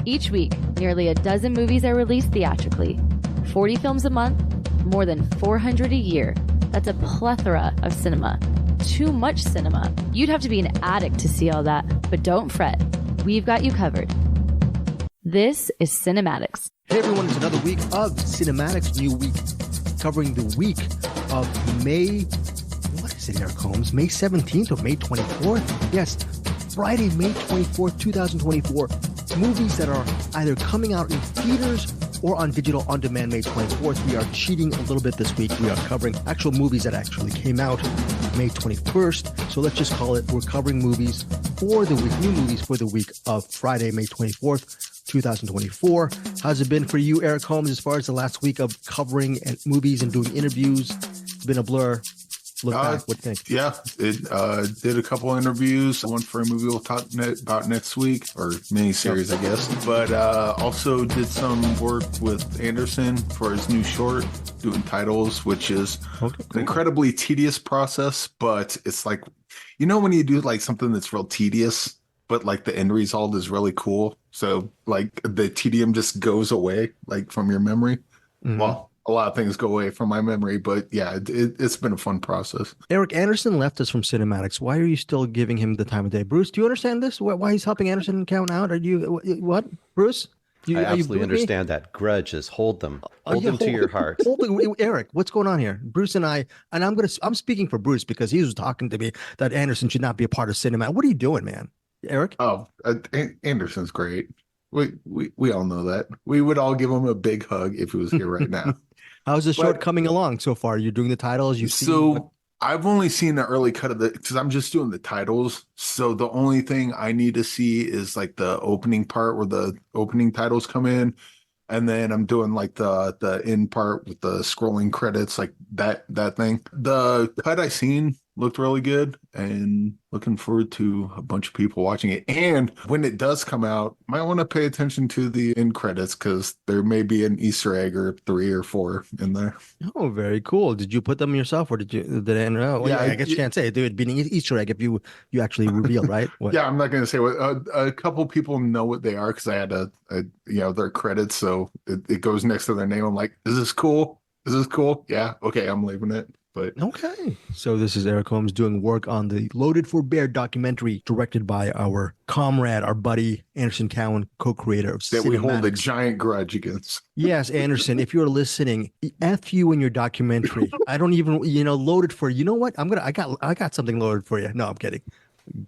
Each week, nearly a dozen movies are released theatrically. 40 films a month, more than 400 a year. That's a plethora of cinema. Too much cinema. You'd have to be an addict to see all that. But don't fret. We've got you covered. This is Cinematics. Hey everyone, it's another week of Cinematics. New week covering the week of May, what is it, Eric Holmes? May 17th or May 24th? Yes, Friday, May 24th, 2024. Movies that are either coming out in theaters or on digital on demand May 24th. We are cheating a little bit this week. We are covering actual movies that actually came out May 21st. So let's just call it, we're covering movies for the week, new movies for the week of Friday, May 24th, 2024. How's it been for you, Eric Holmes, as far as the last week of covering movies and doing interviews? It's been a blur. Look back, what do you think? Yeah, it did a couple interviews. One for a movie we'll talk about next week, or miniseries, I guess. But also did some work with Anderson for his new short, doing titles, which is an incredibly tedious process. But it's like, you know, when you do like something that's real tedious, but like the end result is really cool. So like the tedium just goes away, like from your memory. Mm-hmm. Well, a lot of things go away from my memory, but yeah, it's been a fun process. Eric Anderson left us from Cinematics. Why are you still giving him the time of day? Bruce, do you understand this? Why he's helping Anderson count out? Are you, what? Bruce? I absolutely understand that. Grudges, hold them. Hold them to your heart. Eric, what's going on here? Bruce and I'm speaking for Bruce because he was talking to me that Anderson should not be a part of Cinematics. What are you doing, man? Eric? Oh, Anderson's great. We all know that. We would all give him a big hug if he was here right now. How's the short coming along so far? You're doing the titles? I've only seen the early cut of because I'm just doing the titles. So the only thing I need to see is like the opening part where the opening titles come in. And then I'm doing like the end part with the scrolling credits, like that thing. The cut I seen looked really good, and looking forward to a bunch of people watching it. And when it does come out, might want to pay attention to the end credits because there may be an Easter egg or 3 or 4 in there. Oh, very cool. Did you put them yourself, or did I guess you can't say it. It'd be an Easter egg if you actually reveal, right? What? Yeah, I'm not going to say what. A couple people know what they are because I had their credits, so it goes next to their name. I'm like, is this cool? Is this cool? Yeah. Okay, I'm leaving it. But okay. So this is Eric Holmes doing work on the Loaded for Bear documentary directed by our comrade, our buddy, Anderson Cowan, co-creator of Cinematics. That we hold a giant grudge against. Yes, Anderson, if you're listening, F you in your documentary. I don't even, loaded for, you know what? I got something loaded for you. No, I'm kidding.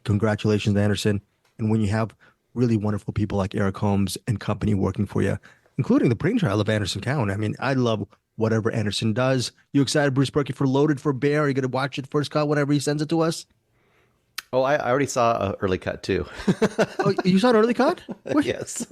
Congratulations, Anderson. And when you have really wonderful people like Eric Holmes and company working for you, including the brainchild of Anderson Cowan. I mean, I love whatever Anderson does. You excited, Bruce Berkey, for Loaded for Bear? Are you going to watch it first cut whenever he sends it to us? Oh, I already saw an early cut too. Oh, you saw an early cut? Yes.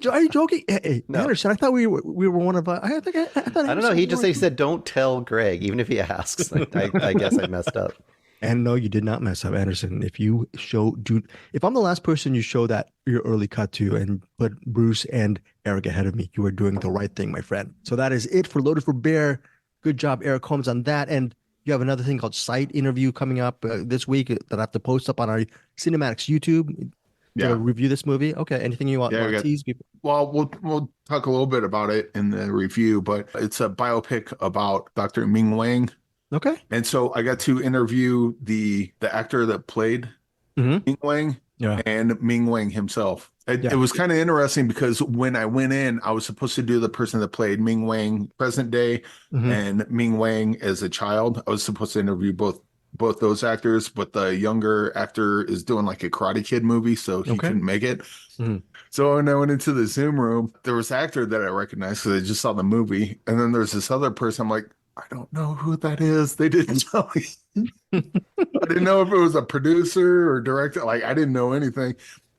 Are you joking? Hey, no. Anderson, I thought we were one of. I don't know. He said, "Don't tell Greg," even if he asks. I guess I messed up. And no, you did not mess up, Anderson. If I'm the last person you show that your early cut to and put Bruce and Eric ahead of me, you are doing the right thing, my friend. So that is it for Loaded for Bear. Good job, Eric Holmes, on that. And you have another thing called Site Interview coming up this week that I have to post up on our Cinematics YouTube to review this movie. Okay, anything you want to tease people? Well, we'll talk a little bit about it in the review, but it's a biopic about Dr. Ming Wang. Okay. And so I got to interview the actor that played Ming Wang and Ming Wang himself. It was kind of interesting because when I went in, I was supposed to do the person that played Ming Wang present day and Ming Wang as a child. I was supposed to interview both those actors, but the younger actor is doing like a Karate Kid movie, so he couldn't make it. So when I went into the Zoom room, there was an actor that I recognized because I just saw the movie. And then there's this other person. I'm like, I don't know who that is. They didn't tell me. I didn't know if it was a producer or director. Like, I didn't know anything.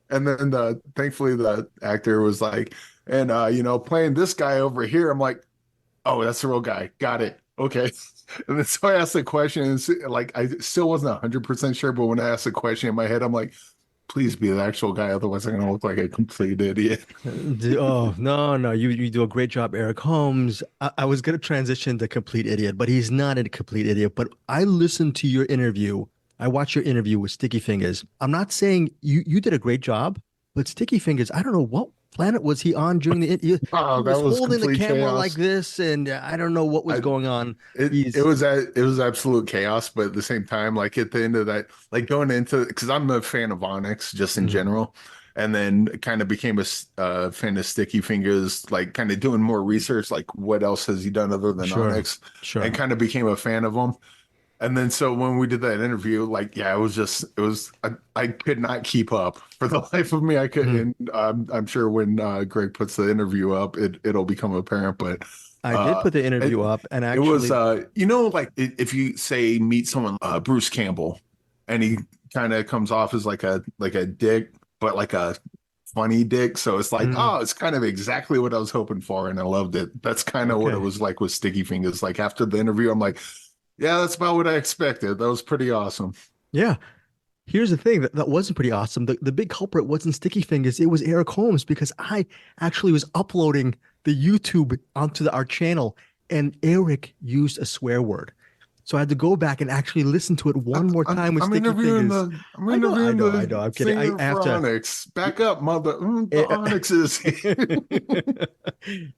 And then thankfully the actor was like, and playing this guy over here. I'm like, oh, that's the real guy. Got it. Okay. And then so I asked the question, and like I still wasn't 100% sure, but when I asked the question in my head, I'm like, please be the actual guy, otherwise I'm gonna look like a complete idiot. Oh, no, you do a great job, Eric Holmes. I was gonna transition to complete idiot, but he's not a complete idiot. But I listened to your interview. I watched your interview with Sticky Fingers. I'm not saying you did a great job, but Sticky Fingers, I don't know planet was he on during the? He Oh, that was was holding the complete camera chaos. like this, and I don't know what was going on. It was absolute chaos, but at the same time, like at the end of that, like going into, because I'm a fan of Onyx just in general, and then kind of became a fan of Sticky Fingers, like kind of doing more research, like what else has he done other than Onyx, and kind of became a fan of him. And then so when we did that interview, like, yeah, I could not keep up for the life of me. I couldn't. I'm sure when Greg puts the interview up, it'll become apparent. But I did put the interview up, and actually, it was, like if you say meet someone, Bruce Campbell, and he kind of comes off as like a dick, but like a funny dick. So it's like, oh, it's kind of exactly what I was hoping for, and I loved it. That's kind of what it was like with Sticky Fingers. Like after the interview, I'm like, yeah, that's about what I expected. That was pretty awesome. Yeah. Here's the thing that wasn't pretty awesome. The big culprit wasn't Sticky Fingers. It was Eric Holmes, because I actually was uploading the YouTube onto our channel, and Eric used a swear word. So I had to go back and actually listen to it one more time with Sticky Fingers. I'm interviewing I know. I'm kidding. I have to. Onyx. Back up, mother. The Onyx is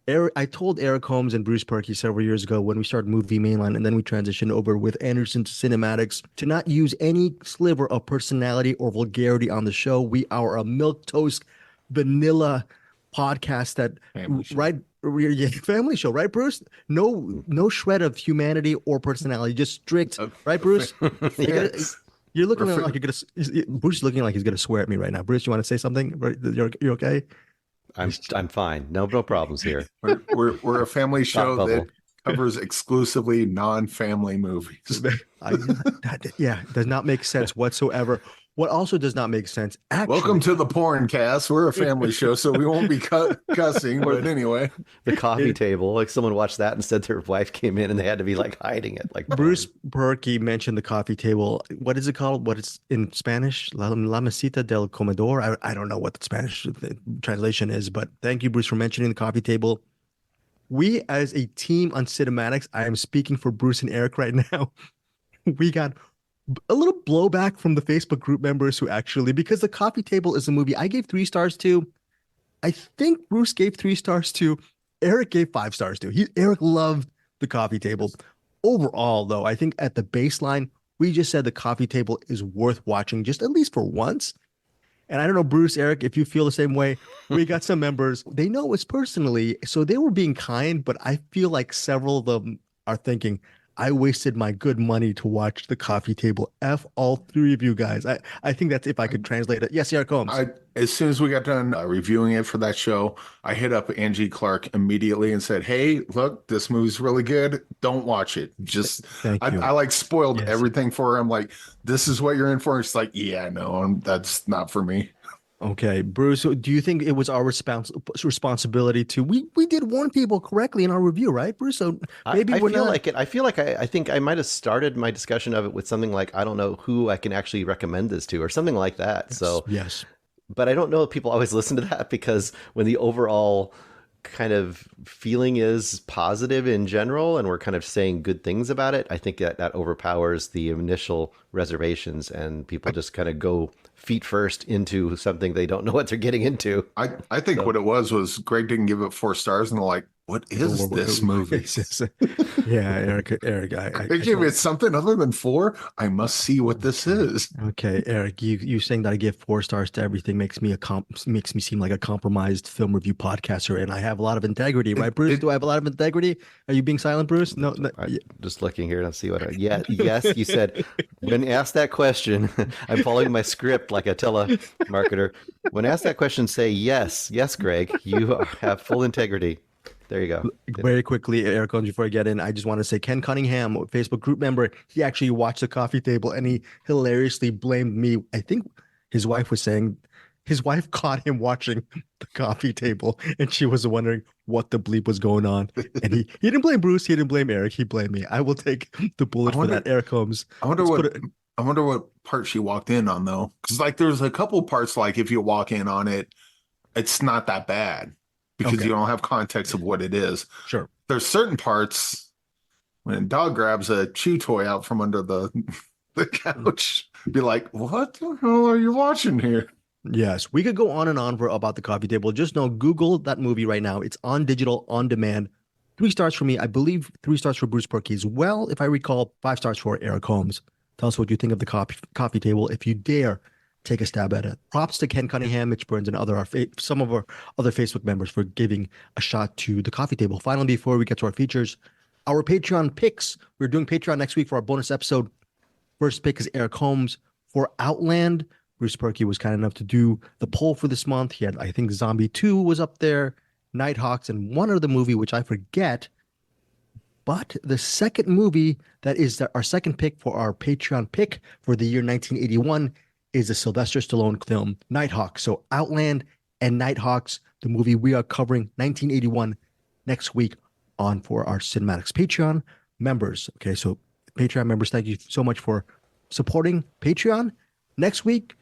Eric. I told Eric Holmes and Bruce Perky several years ago when we started Movie Mainline, and then we transitioned over with Anderson to Cinematics, to not use any sliver of personality or vulgarity on the show. We are a milquetoast, vanilla podcast that family show, right, Bruce? No shred of humanity or personality, just strict, right, Bruce? You're looking like you're gonna. Bruce is looking like he's gonna swear at me right now. Bruce, you want to say something? You're okay? I'm fine. No problems here. We're a family show that covers exclusively non-family movies. Yeah, does not make sense whatsoever. What also does not make sense, actually. Welcome to the porn cast. We're a family show, so we won't be cussing, but anyway. The coffee table, like someone watched that and said their wife came in and they had to be like hiding it. Like Bruce Perky mentioned the coffee table. What is it called? What is in Spanish? La mesita del comedor. I don't know what the Spanish translation is, but thank you, Bruce, for mentioning the coffee table. We, as a team on Cinematics, I am speaking for Bruce and Eric right now. We got a little blowback from the Facebook group members who actually, because the coffee table is a movie I gave 3 stars to. I think Bruce gave 3 stars to. Eric gave 5 stars to. Eric loved the coffee table. Overall, though, I think at the baseline, we just said the coffee table is worth watching just at least for once. And I don't know, Bruce, Eric, if you feel the same way. We got some members, they know us personally, so they were being kind, but I feel like several of them are thinking, I wasted my good money to watch the coffee table. F all 3 of you guys. I think that's if I could translate it. Yes, Eric Holmes. As soon as we got done reviewing it for that show, I hit up Angie Clark immediately and said, hey, look, this movie's really good. Don't watch it. Just, I like spoiled everything for her. I'm like, this is what you're in for. And she's like, yeah, no, that's not for me. Okay, Bruce, do you think it was our responsibility to we did warn people correctly in our review, right, Bruce? So maybe I feel like I think I might have started my discussion of it with something like, I don't know who I can actually recommend this to or something like that. Yes, so yes. But I don't know if people always listen to that, because when the overall kind of feeling is positive in general and we're kind of saying good things about it, I think that overpowers the initial reservations and people just kind of go feet first into something they don't know what they're getting into. I think what it was Greg didn't give it 4 stars, and they're like, what is this movie? Yeah, Eric, I give it something other than 4. I must see what this is. Okay, Eric, you saying that I give 4 stars to everything makes me seem like a compromised film review podcaster, and I have a lot of integrity, right, Bruce? Do I have a lot of integrity? Are you being silent, Bruce? No. Just looking here and see what. Yes, you said when asked that question. I'm following my script like a telemarketer. When asked that question, say yes, Greg. You have full integrity. There you go. Very quickly, Eric, before I get in, I just want to say Ken Cunningham, Facebook group member, he actually watched the coffee table and he hilariously blamed me. I think his wife was saying his wife caught him watching the coffee table and she was wondering what the bleep was going on. And he didn't blame Bruce. He didn't blame Eric. He blamed me. I will take the bullet for that, Eric Holmes. I wonder what part she walked in on, though. Because like there's a couple parts, like if you walk in on it, it's not that bad. Because you don't have context of what it is. Sure. There's certain parts when a dog grabs a chew toy out from under the couch, be like, what the hell are you watching here? Yes, we could go on and on about the coffee table. Just know, Google that movie right now. It's on digital, on demand. 3 stars for me. I believe 3 stars for Bruce Perky as well. If I recall, 5 stars for Eric Holmes. Tell us what you think of the coffee table. If you dare take a stab at it. Props to Ken Cunningham, Mitch Burns, and some of our other Facebook members for giving a shot to the coffee table. Finally, before we get to our features, our Patreon picks. We're doing Patreon next week for our bonus episode. First pick is Eric Holmes for Outland. Bruce Perky was kind enough to do the poll for this month. He had, I think, Zombie 2 was up there, Nighthawks, and one other movie, which I forget. But the second movie that is our second pick for our Patreon pick for the year 1981 is a Sylvester Stallone film, Nighthawks. So Outland and Nighthawks, the movie we are covering, 1981, next week on for our Cinematics Patreon members. Okay, so Patreon members, thank you so much for supporting Patreon. Next week,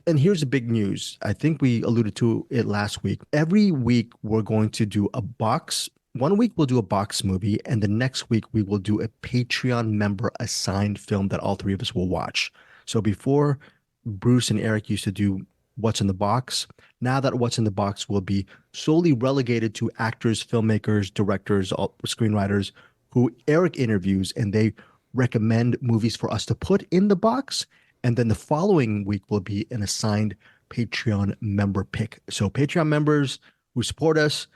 and here's the big news. I think we alluded to it last week. Every week, we're going to do a box. One week, we'll do a box movie, and the next week, we will do a Patreon member assigned film that all three of us will watch. So before, Bruce and Eric used to do What's in the Box. Now that What's in the Box will be solely relegated to actors, filmmakers, directors, screenwriters who Eric interviews, and they recommend movies for us to put in the box. And then the following week will be an assigned Patreon member pick. So Patreon members who support us,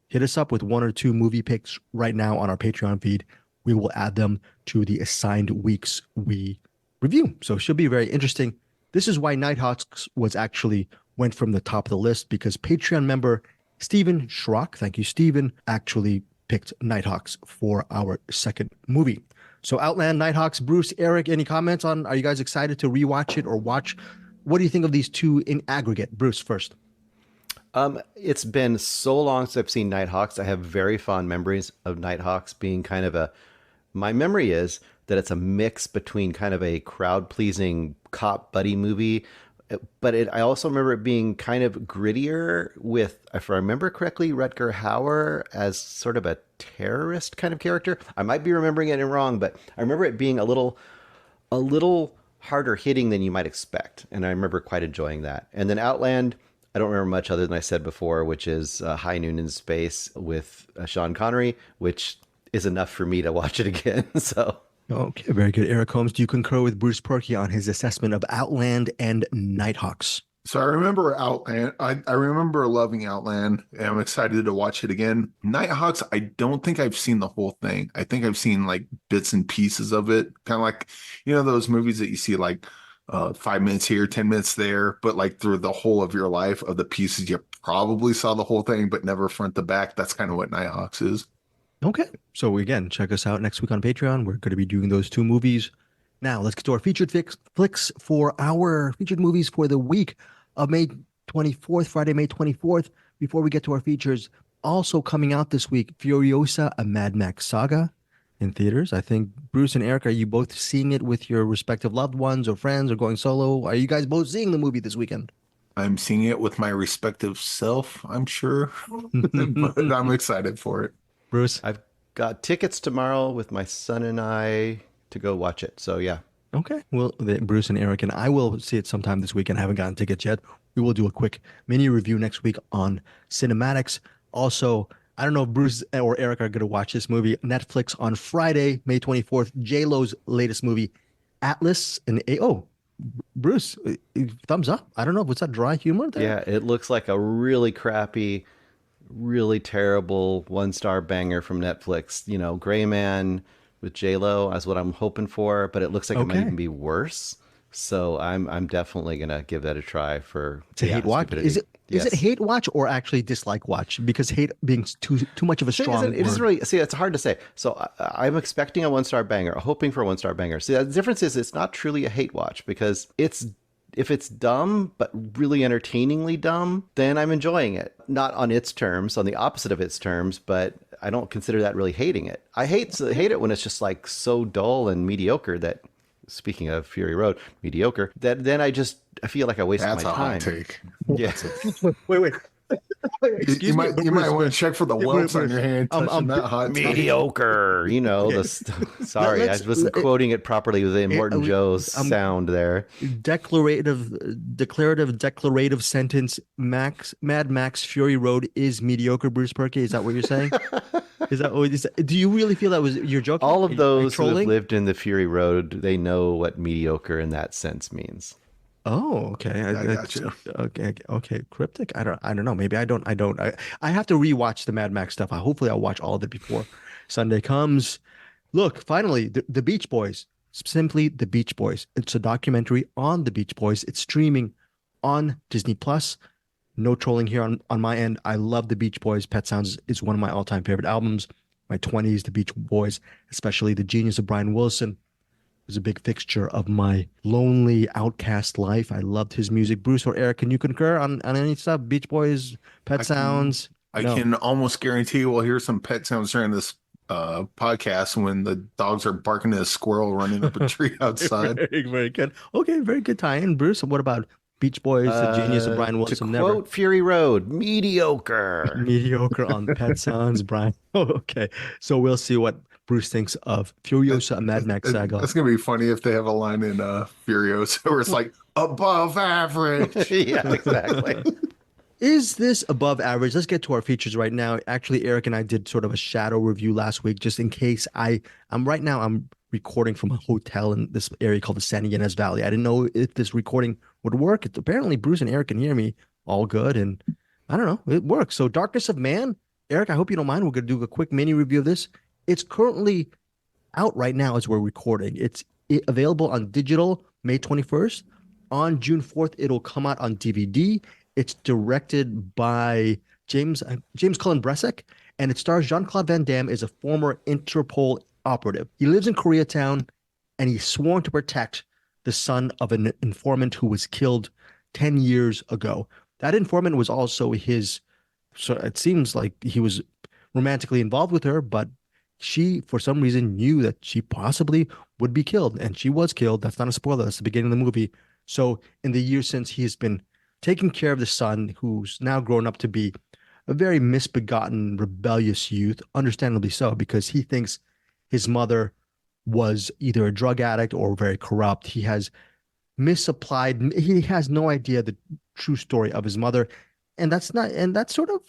hit us up with 1 or 2 movie picks right now on our Patreon feed. We will add them to the assigned weeks we review. So it should be very interesting. This is why Nighthawks went from the top of the list, because Patreon member Stephen Schrock, thank you, Stephen, actually picked Nighthawks for our second movie. So Outland, Nighthawks, Bruce, Eric, any comments on, are you guys excited to rewatch it or watch? What do you think of these two in aggregate? Bruce first. It's been so long since I've seen Nighthawks. I have very fond memories of Nighthawks being kind of my memory is that it's a mix between kind of a crowd-pleasing cop buddy movie, but I also remember it being kind of grittier with, if I remember correctly, Rutger Hauer as sort of a terrorist kind of character. I might be remembering it wrong, but I remember it being a little harder hitting than you might expect, and I remember quite enjoying that. And then Outland, I don't remember much other than I said before, which is High Noon in Space with Sean Connery, which is enough for me to watch it again. So. Okay, very good. Eric Holmes, do you concur with Bruce Perky on his assessment of Outland and Nighthawks? So I remember Outland. I remember loving Outland, and I'm excited to watch it again. Nighthawks, I don't think I've seen the whole thing. I think I've seen like bits and pieces of it. Kind of like, those movies that you see like 5 minutes here, 10 minutes there, but like through the whole of your life of the pieces, you probably saw the whole thing, but never front to back. That's kind of what Nighthawks is. Okay. So again, check us out next week on Patreon. We're going to be doing those 2 movies. Now let's get to our featured flicks for our featured movies for the week of May 24th, Friday, May 24th. Before we get to our features, also coming out this week, Furiosa, a Mad Max saga in theaters. I think Bruce and Eric, are you both seeing it with your respective loved ones or friends or going solo? Are you guys both seeing the movie this weekend? I'm seeing it with my respective self, I'm sure, but I'm excited for it. Bruce? I've got tickets tomorrow with my son and I to go watch it. So, yeah. Okay. Well, Bruce and Eric and I will see it sometime this weekend. I haven't gotten tickets yet. We will do a quick mini review next week on Cinematics. Also, I don't know if Bruce or Eric are going to watch this movie. Netflix on Friday, May 24th, J-Lo's latest movie, Atlas. And Bruce, thumbs up. I don't know. Was that dry humor there? Yeah, it looks like a really crappy, really terrible 1-star banger from Netflix. Gray Man with J-Lo is what I'm hoping for, but it looks like it might even be worse. So I'm definitely gonna give that a try for hate watch. Is it hate watch or actually dislike watch? Because hate being too much of a strong word. It isn't really. See, it's hard to say. So I'm expecting a 1-star banger, hoping for a 1-star banger. See, the difference is it's not truly a hate watch because if it's dumb, but really entertainingly dumb, then I'm enjoying it. Not on its terms, on the opposite of its terms, but I don't consider that really hating it. I hate it when it's just like so dull and mediocre that, speaking of Fury Road, mediocre, that then I feel like I wasted my time. That's a hot take. Yeah. Wait. You might want to check for the welts on your hand touching that hot mediocre. You know, okay. Sorry, I wasn't quoting it properly with the Immortan Joe's sound there. Declarative sentence. Mad Max Fury Road is mediocre. Bruce Perky, is that what you're saying? Do you really feel that was you're joking? All of those who have lived in the Fury Road, they know what mediocre in that sense means. Oh, okay. I got you. Okay. Cryptic. I don't know. Maybe I don't. I have to rewatch the Mad Max stuff. Hopefully I'll watch all of it before Sunday comes. Look, finally, the Beach Boys. Simply the Beach Boys. It's a documentary on the Beach Boys. It's streaming on Disney Plus. No trolling here on my end. I love the Beach Boys. Pet Sounds is one of my all-time favorite albums. My 20s, the Beach Boys, especially the genius of Brian Wilson, was a big fixture of my lonely outcast life. I loved his music. Bruce or Eric, can you concur on any stuff? Beach Boys, Pet Sounds? I can almost guarantee we'll hear some pet sounds during this podcast when the dogs are barking at a squirrel running up a tree outside. Very good. Okay, very good tie-in. Bruce, what about Beach Boys, the genius of Brian Wilson? To quote Fury Road, mediocre. Mediocre on Pet Sounds, Brian. Okay, so we'll see what Bruce thinks of Furiosa, a Mad Max saga. That's going to be funny if they have a line in Furiosa where it's like, above average. Yeah, exactly. Is this above average? Let's get to our features right now. Actually, Eric and I did sort of a shadow review last week, just in case. I'm recording from a hotel in this area called the San Ynez Valley. I didn't know if this recording would work. Apparently, Bruce and Eric can hear me all good, and I don't know, it works. So Darkness of Man, Eric, I hope you don't mind. We're going to do a quick mini review of this. It's currently out right now as we're recording. It's available on digital May 21st. On June 4th, it'll come out on DVD. It's directed by James Cullen Bresek, and it stars Jean-Claude Van Damme as a former Interpol operative. He lives in Koreatown, and he's sworn to protect the son of an informant who was killed 10 years ago. That informant was also so it seems like he was romantically involved with her, but she, for some reason, knew that she possibly would be killed, and she was killed. That's not a spoiler. That's the beginning of the movie. So in the years since, he has been taking care of the son, who's now grown up to be a very misbegotten, rebellious youth, understandably so, because he thinks his mother was either a drug addict or very corrupt. He has misapplied. He has no idea the true story of his mother, and that's sort of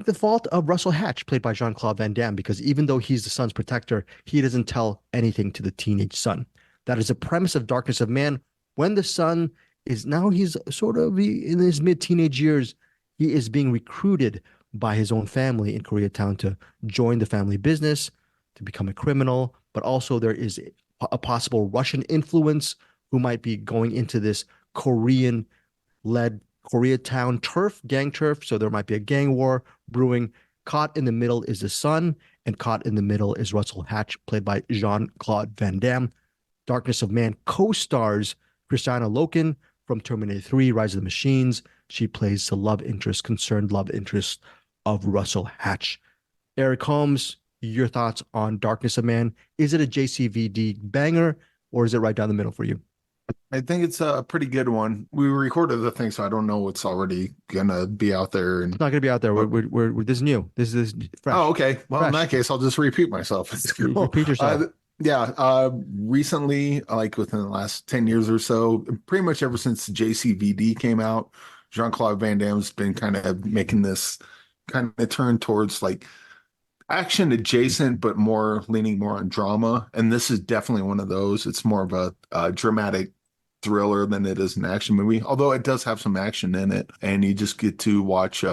the fault of Russell Hatch, played by Jean-Claude Van Damme, because even though he's the son's protector, he doesn't tell anything to the teenage son. That is the premise of Darkness of Man. When the son is now, he's sort of in his mid-teenage years, he is being recruited by his own family in Koreatown to join the family business, to become a criminal, but also there is a possible Russian influence who might be going into this Korean-led Koreatown gang turf, so there might be a gang war brewing. Caught in the middle is the son, and caught in the middle is Russell Hatch, played by Jean-Claude Van Damme. Darkness of Man co-stars Christiana Loken from Terminator 3, Rise of the Machines. She plays the concerned love interest of Russell Hatch. Eric Holmes, your thoughts on Darkness of Man? Is it a JCVD banger, or is it right down the middle for you? I think it's a pretty good one. We recorded the thing, so I don't know what's already gonna be out there. And it's not gonna be out there. We're this is new. This is fresh. Oh, okay. Well, fresh. In that case, I'll just repeat myself. Repeat yourself. Recently, like within the last 10 years or so, pretty much ever since JCVD came out, Jean-Claude Van Damme's been kind of making this kind of turn towards like action adjacent, but leaning more on drama. And this is definitely one of those. It's more of a dramatic thriller than it is an action movie, although it does have some action in it. And you just get to watch,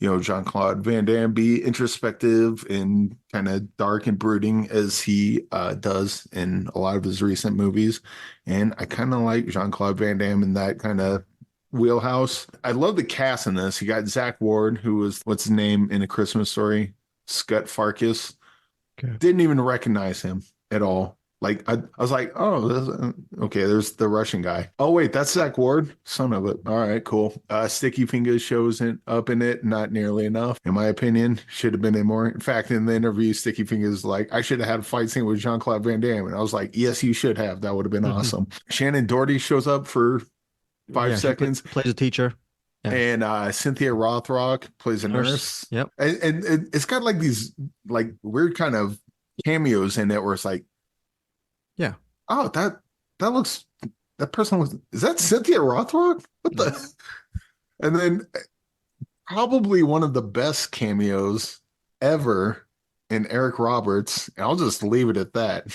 Jean-Claude Van Damme be introspective and kind of dark and brooding as he does in a lot of his recent movies. And I kind of like Jean-Claude Van Damme in that kind of wheelhouse. I love the cast in this. You got Zach Ward, who was, what's his name in A Christmas Story? Scott Farkas. Okay. Didn't even recognize him at all. Like I was like, oh, okay, there's the Russian guy. Oh wait, that's Zach Ward, son of it. All right, cool. Sticky Fingers shows up in it, not nearly enough, in my opinion. Should have been in more. In fact, in the interview, Sticky Fingers like, I should have had a fight scene with Jean-Claude Van Damme, and I was like, yes, you should have. That would have been awesome. Shannon Doherty shows up for 5 seconds. Plays a teacher. Yeah. And Cynthia Rothrock plays a nurse. Yep. And it's got like these like weird kind of cameos in it where it's like, Yeah. oh, that looks that person was is that Cynthia Rothrock? What the? And then probably one of the best cameos ever in Eric Roberts. And I'll just leave it at that.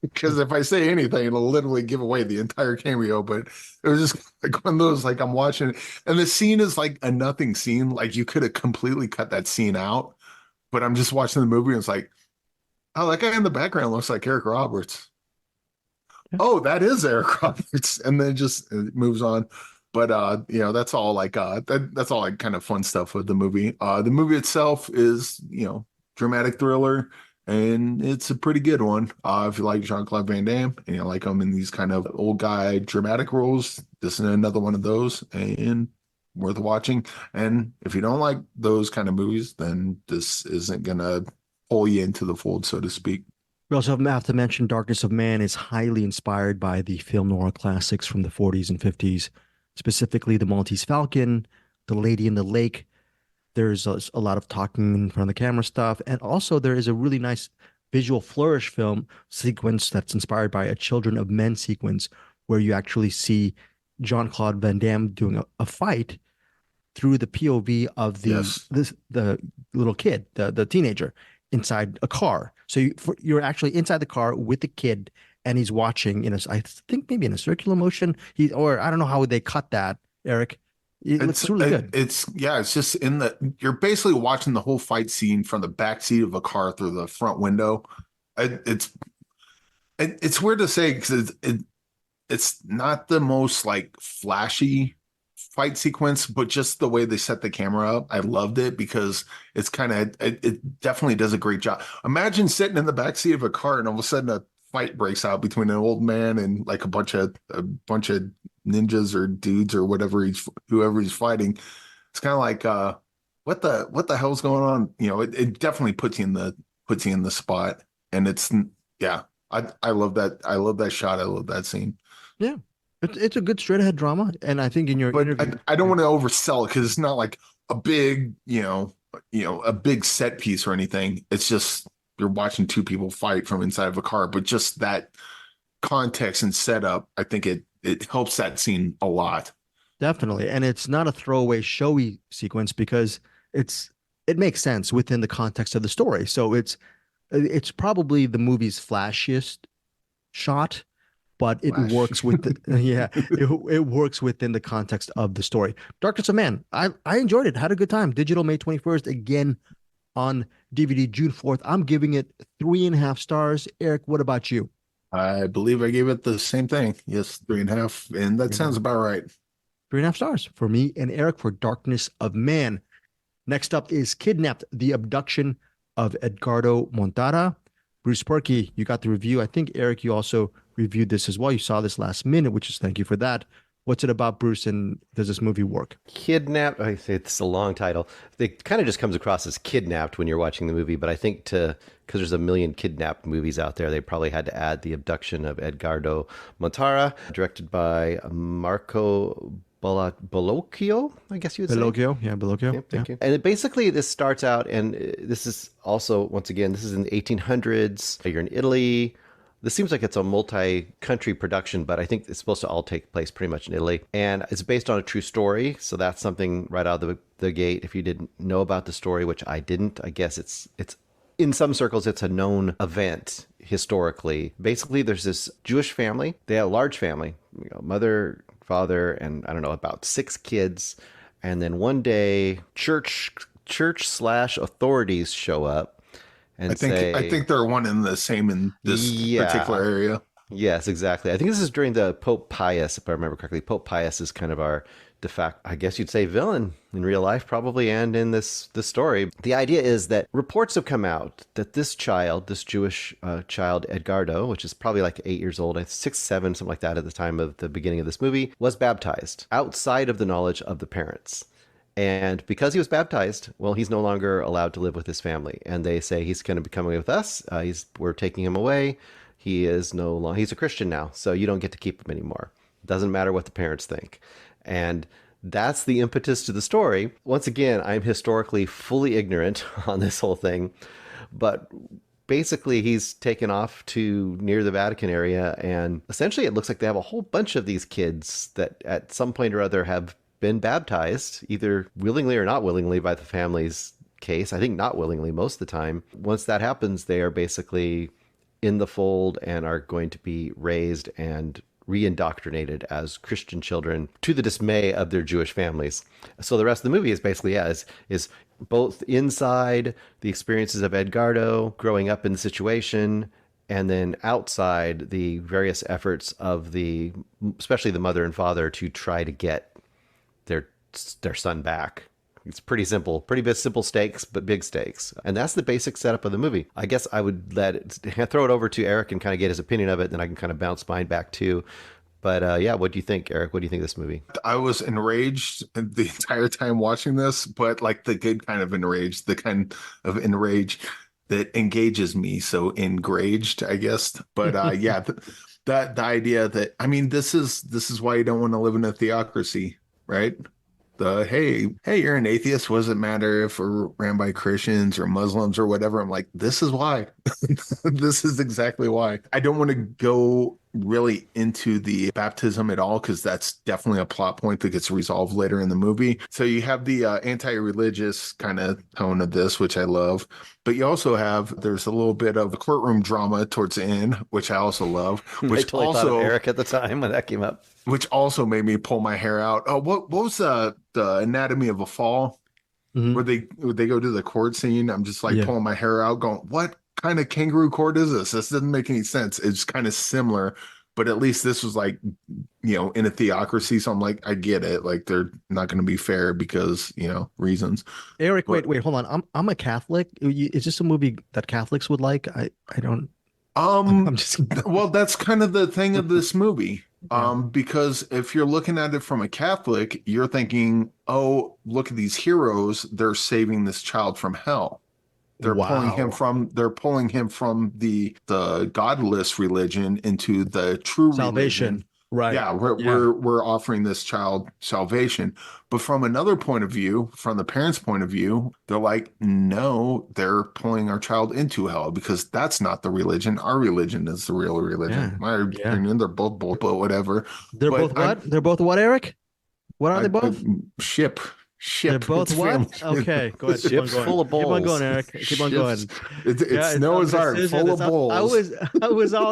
Because if I say anything, it'll literally give away the entire cameo. But it was just like one of those, like I'm watching it, and the scene is like a nothing scene. Like you could have completely cut that scene out, but I'm just watching the movie and it's like, oh, that guy in the background looks like Eric Roberts. Oh, that is Eric Roberts, and then it moves on. But that's all like that's all like kind of fun stuff with the movie. The movie itself is dramatic thriller. And it's a pretty good one. If you like Jean-Claude Van Damme and you like him in these kind of old guy dramatic roles, this is another one of those and worth watching. And if you don't like those kind of movies, then this isn't going to pull you into the fold, so to speak. We also have to mention Darkness of Man is highly inspired by the film noir classics from the 40s and 50s, specifically The Maltese Falcon, The Lady in the Lake. There's a lot of talking in front of the camera stuff. And also there is a really nice visual flourish film sequence that's inspired by a Children of Men sequence where you actually see Jean-Claude Van Damme doing a fight through the POV of the little kid, the teenager inside a car. So you're actually inside the car with the kid and he's watching I think maybe in a circular motion. Or I don't know how they cut that, Eric. It looks really good. It's just you're basically watching the whole fight scene from the back seat of a car through the front window. It's weird to say because it's not the most like flashy fight sequence, but just the way they set the camera up, I loved it because it's it definitely does a great job. Imagine sitting in the back seat of a car and all of a sudden a fight breaks out between an old man and like a bunch of ninjas or dudes or whoever he's fighting. It's kind of like what the hell's going on? It definitely puts you in the spot. And I love that. I love that shot. I love that scene. Yeah. It's a good straight ahead drama. And I think in your interview, I don't want to oversell it because it's not like a big, a big set piece or anything. It's just you're watching two people fight from inside of a car, but just that context and setup, I think it helps that scene a lot. Definitely. And it's not a throwaway showy sequence because it makes sense within the context of the story. So it's probably the movie's flashiest shot, but it works with it works within the context of the story. Darkness of Man. I enjoyed it. Had a good time. Digital May 21st, again on DVD June 4th. I'm giving it 3.5 stars. Eric, what about you? I believe I gave it the same thing. Yes, 3.5. And that sounds about right. 3.5 stars for me and Eric for Darkness of Man. Next up is Kidnapped, the Abduction of Edgardo Montara. Bruce Perky, you got the review. I think, Eric, you also reviewed this as well. You saw this last minute, which is thank you for that. What's it about, Bruce, and does this movie work? Kidnapped, I say it's a long title. It kind of just comes across as kidnapped when you're watching the movie, but I think because there's a million kidnapped movies out there, they probably had to add The Abduction of Edgardo Montara, directed by Marco Bellocchio, I guess you would say. Bellocchio. Yep, thank you. And basically this starts out, and this is also, once again, this is in the 1800s. You're in Italy. This seems like it's a multi-country production, but I think it's supposed to all take place pretty much in Italy. And it's based on a true story, so that's something right out of the gate. If you didn't know about the story, which I didn't, I guess it's in some circles, it's a known event historically. Basically, there's this Jewish family. They have a large family, mother, father, and I don't know, about 6 kids. And then one day, church/authorities show up. And I think they're one in the same in this particular area. Yes, exactly. I think this is during the Pope Pius, if I remember correctly. Pope Pius is kind of our de facto, I guess you'd say, villain in real life, probably, and in this story. The idea is that reports have come out that this Jewish child, Edgardo, which is probably like 8 years old, 6, 7, something like that at the time of the beginning of this movie, was baptized outside of the knowledge of the parents. And because he was baptized, well, he's no longer allowed to live with his family. And they say he's going to be coming with us. We're taking him away. He's a Christian now, so you don't get to keep him anymore. It doesn't matter what the parents think. And that's the impetus to the story. Once again, I'm historically fully ignorant on this whole thing, but basically he's taken off to near the Vatican area, and essentially it looks like they have a whole bunch of these kids that at some point or other have been baptized, either willingly or not willingly by the family's case. I think not willingly most of the time. Once that happens, they are basically in the fold and are going to be raised and re-indoctrinated as Christian children to the dismay of their Jewish families. So the rest of the movie is basically, is both inside the experiences of Edgardo growing up in the situation, and then outside the various efforts of especially the mother and father to try to get their son back. It's pretty simple, simple stakes, but big stakes. And that's the basic setup of the movie. I guess I would throw it over to Eric and kind of get his opinion of it. Then I can kind of bounce mine back too. But yeah, what do you think, Eric? What do you think of this movie? I was enraged the entire time watching this, but like the good kind of enraged, the kind of enraged that engages me. So enraged, I guess. But yeah, the idea that, I mean, this is why you don't want to live in a theocracy, right? Hey, you're an atheist. What does it matter if we're ran by Christians or Muslims or whatever? I'm like, this is why. This is exactly why. I don't want to go really into the baptism at all, because that's definitely a plot point that gets resolved later in the movie. So you have the anti-religious kind of tone of this, which I love. But you also there's a little bit of a courtroom drama towards the end, which I also love. Which I totally thought of Eric at the time when that came up. Which also made me pull my hair out. Oh, what was the Anatomy of a Fall? Mm-hmm. Where they go to the court scene? I'm just like pulling my hair out, going, what kind of kangaroo court is this? This doesn't make any sense. It's kind of similar, but at least this was like, in a theocracy. So I'm like, I get it. Like, they're not going to be fair because, reasons. Eric, wait, hold on. I'm a Catholic. Is this a movie that Catholics would like? I don't. I'm just well, that's kind of the thing of this movie. Because if you're looking at it from a Catholic, you're thinking, oh, look at these heroes. They're saving this child from hell. They're pulling him from the godless religion into the true salvation. Religion. Right. Yeah, we're offering this child salvation. But from another point of view, from the parents' point of view, they're like, no, they're pulling our child into hell because that's not the religion. Our religion is the real religion. Yeah. My opinion, they're both, but whatever. They're both what? They're both what, Eric? What are they both? Ship. They're both what? Family. Okay, go ahead. Ship's full of bowls. Keep on going, Eric. Keep on going. It's Noah's Ark, full of bowls. I was all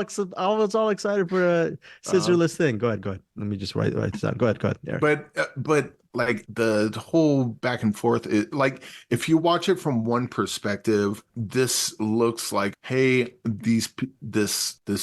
excited for a scissorless thing. Go ahead. Let me just write this down. Go ahead, Eric. But like the whole back and forth, like if you watch it from one perspective, this looks like, hey, this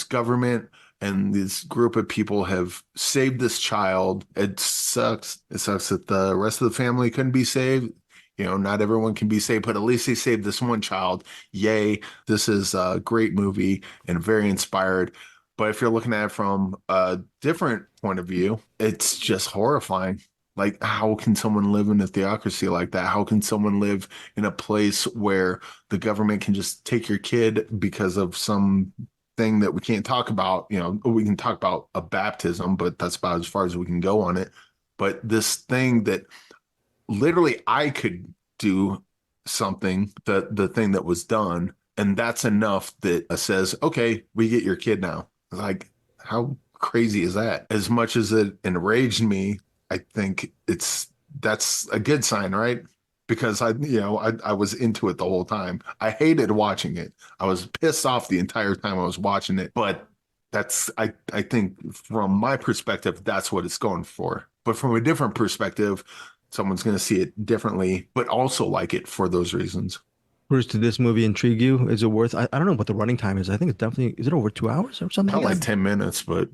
government and this group of people have saved this child. It sucks. It sucks that the rest of the family couldn't be saved. Not everyone can be saved, but at least they saved this one child. Yay. This is a great movie and very inspired. But if you're looking at it from a different point of view, it's just horrifying. Like, how can someone live in a theocracy like that? How can someone live in a place where the government can just take your kid because of some thing that we can't talk about? We can talk about a baptism, but that's about as far as we can go on it. But this thing that literally I could do something, the thing that was done, and that's enough that says, okay, we get your kid now. Like, how crazy is that? As much as it enraged me, I think that's a good sign, right? Because I was into it the whole time. I hated watching it. I was pissed off the entire time I was watching it. But I think from my perspective, that's what it's going for. But from a different perspective, someone's going to see it differently, but also like it for those reasons. Bruce, did this movie intrigue you? Is it worth? I don't know what the running time is. I think it's definitely. Is it over 2 hours or something? Not like 10 minutes, but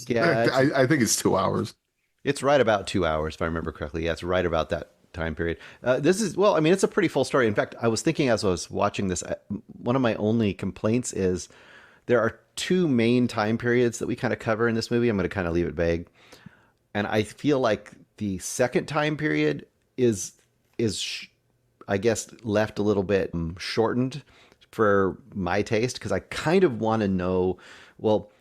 yeah, I think it's 2 hours. It's right about 2 hours, if I remember correctly. Yeah, it's right about that time period. It's a pretty full story. In fact, I was thinking as I was watching this, one of my only complaints is there are two main time periods that we kind of cover in this movie. I'm going to kind of leave it vague. And I feel like the second time period is I guess, left a little bit shortened for my taste, because I kind of want to know, well,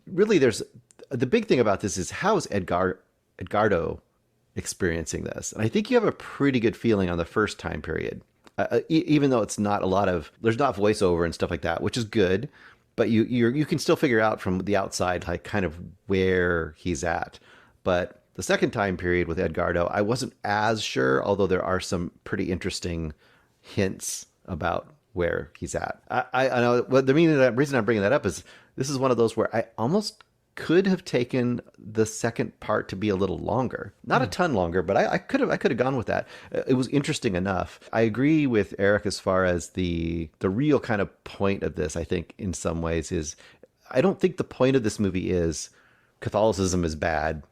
really the big thing about this is how is Edgardo experiencing this. And I think you have a pretty good feeling on the first time period, even though it's not there's not voiceover and stuff like that, which is good. But you can still figure out from the outside, like kind of where he's at. But the second time period with Edgardo, I wasn't as sure, although there are some pretty interesting hints about where he's at. I know the reason I'm bringing that up is this is one of those where I almost could have taken the second part to be a little longer, not a ton longer, but I could have gone with that. It was interesting enough. I agree with Eric as far as the real kind of point of this. I think in some ways is, I don't think the point of this movie is Catholicism is bad.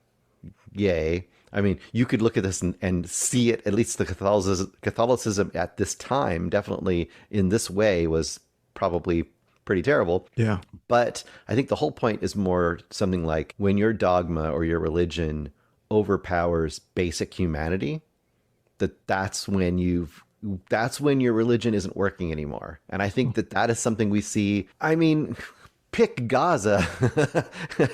Yay. I mean, you could look at this and see it, at least the Catholicism at this time, definitely in this way, was probably pretty terrible. Yeah. But I think the whole point is more something like when your dogma or your religion overpowers basic humanity, that's when your religion isn't working anymore. And I think that is something we see. I mean, pick Gaza.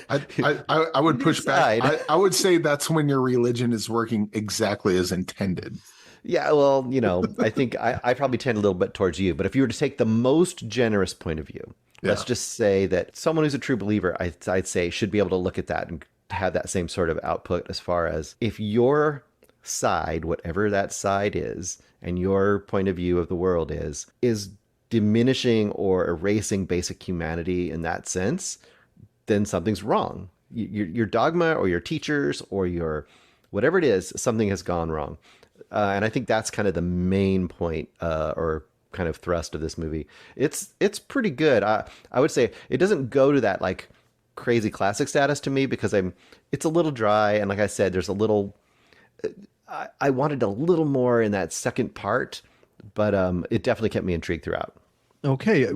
I would push back. I would say that's when your religion is working exactly as intended. Yeah, well, I think I probably tend a little bit towards you. But if you were to take the most generous point of view, let's just say that someone who's a true believer, I'd say, should be able to look at that and have that same sort of output as far as if your side, whatever that side is, and your point of view of the world is diminishing or erasing basic humanity in that sense, then something's wrong. Your dogma or your teachers or your whatever it is, something has gone wrong. And I think that's kind of the main point or kind of thrust of this movie. It's pretty good. I would say it doesn't go to that like crazy classic status to me because it's a little dry. And like I said, there's a little, I wanted a little more in that second part, but it definitely kept me intrigued throughout. Okay.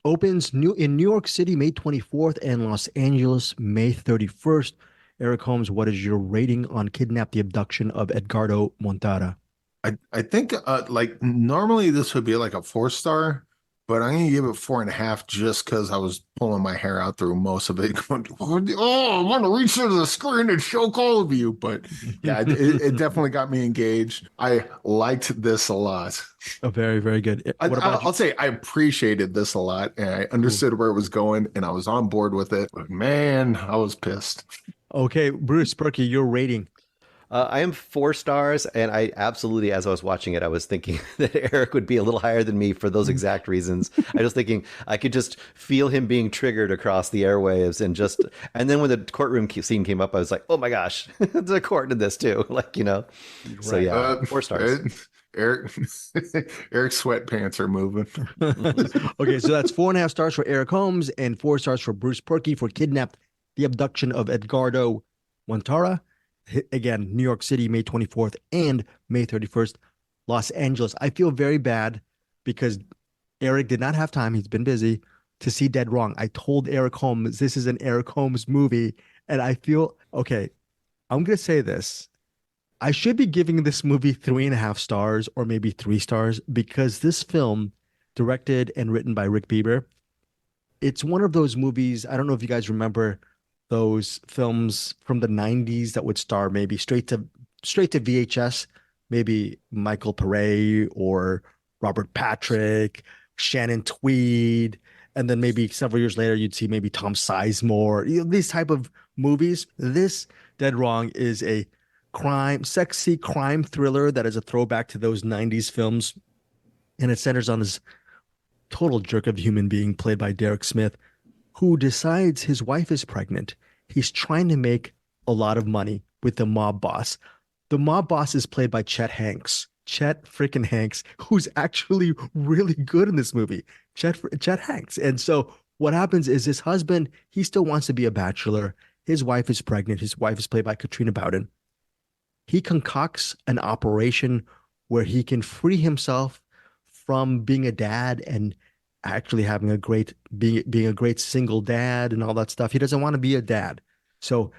Opens in New York City, May 24th and Los Angeles, May 31st. Eric Holmes, what is your rating on Kidnap the Abduction of Edgardo Montara? I think like normally this would be like a 4-star, but I'm gonna give it 4.5 just because I was pulling my hair out through most of it. Going, oh, I want to reach into the screen and choke all of you. But yeah, it definitely got me engaged. I liked this a lot. Oh, very, very good. I'll say I appreciated this a lot, and I understood where it was going, and I was on board with it. But man, I was pissed. Okay, Bruce Perky, your rating. I am 4 stars, and I absolutely, as I was watching it, I was thinking that Eric would be a little higher than me for those exact reasons. I was thinking I could just feel him being triggered across the airwaves, and then when the courtroom scene came up, I was like, oh my gosh, the court did this too, So yeah, 4 stars. Eric's sweatpants are moving. Okay, so that's 4.5 stars for Eric Holmes and 4 stars for Bruce Perky for Kidnapped the Abduction of Edgardo Montara. Again, New York City, May 24th and May 31st. Los Angeles. I feel very bad because Eric did not have time. He's been busy to see Dead Wrong. I told Eric Holmes this is an Eric Holmes movie, and I feel okay. I'm gonna say this. I should be giving this movie 3.5 stars or maybe 3 stars because this film, directed and written by Rick Bieber, it's one of those movies. I don't know if you guys remember those films from the 90s that would star maybe straight to VHS, maybe Michael Pare or Robert Patrick, Shannon Tweed, and then maybe several years later you'd see maybe Tom Sizemore, these type of movies. This Dead Wrong is a sexy crime thriller that is a throwback to those 90s films, and it centers on this total jerk of a human being played by Derek Smith, who decides his wife is pregnant. He's trying to make a lot of money with the mob boss. The mob boss is played by Chet freaking Hanks, who's actually really good in this movie. Chet Hanks. And so what happens is his husband, he still wants to be a bachelor. His wife is pregnant. His wife is played by Katrina Bowden. He concocts an operation where he can free himself from being a dad and actually having being a great single dad and all that stuff. He doesn't want to be a dad. So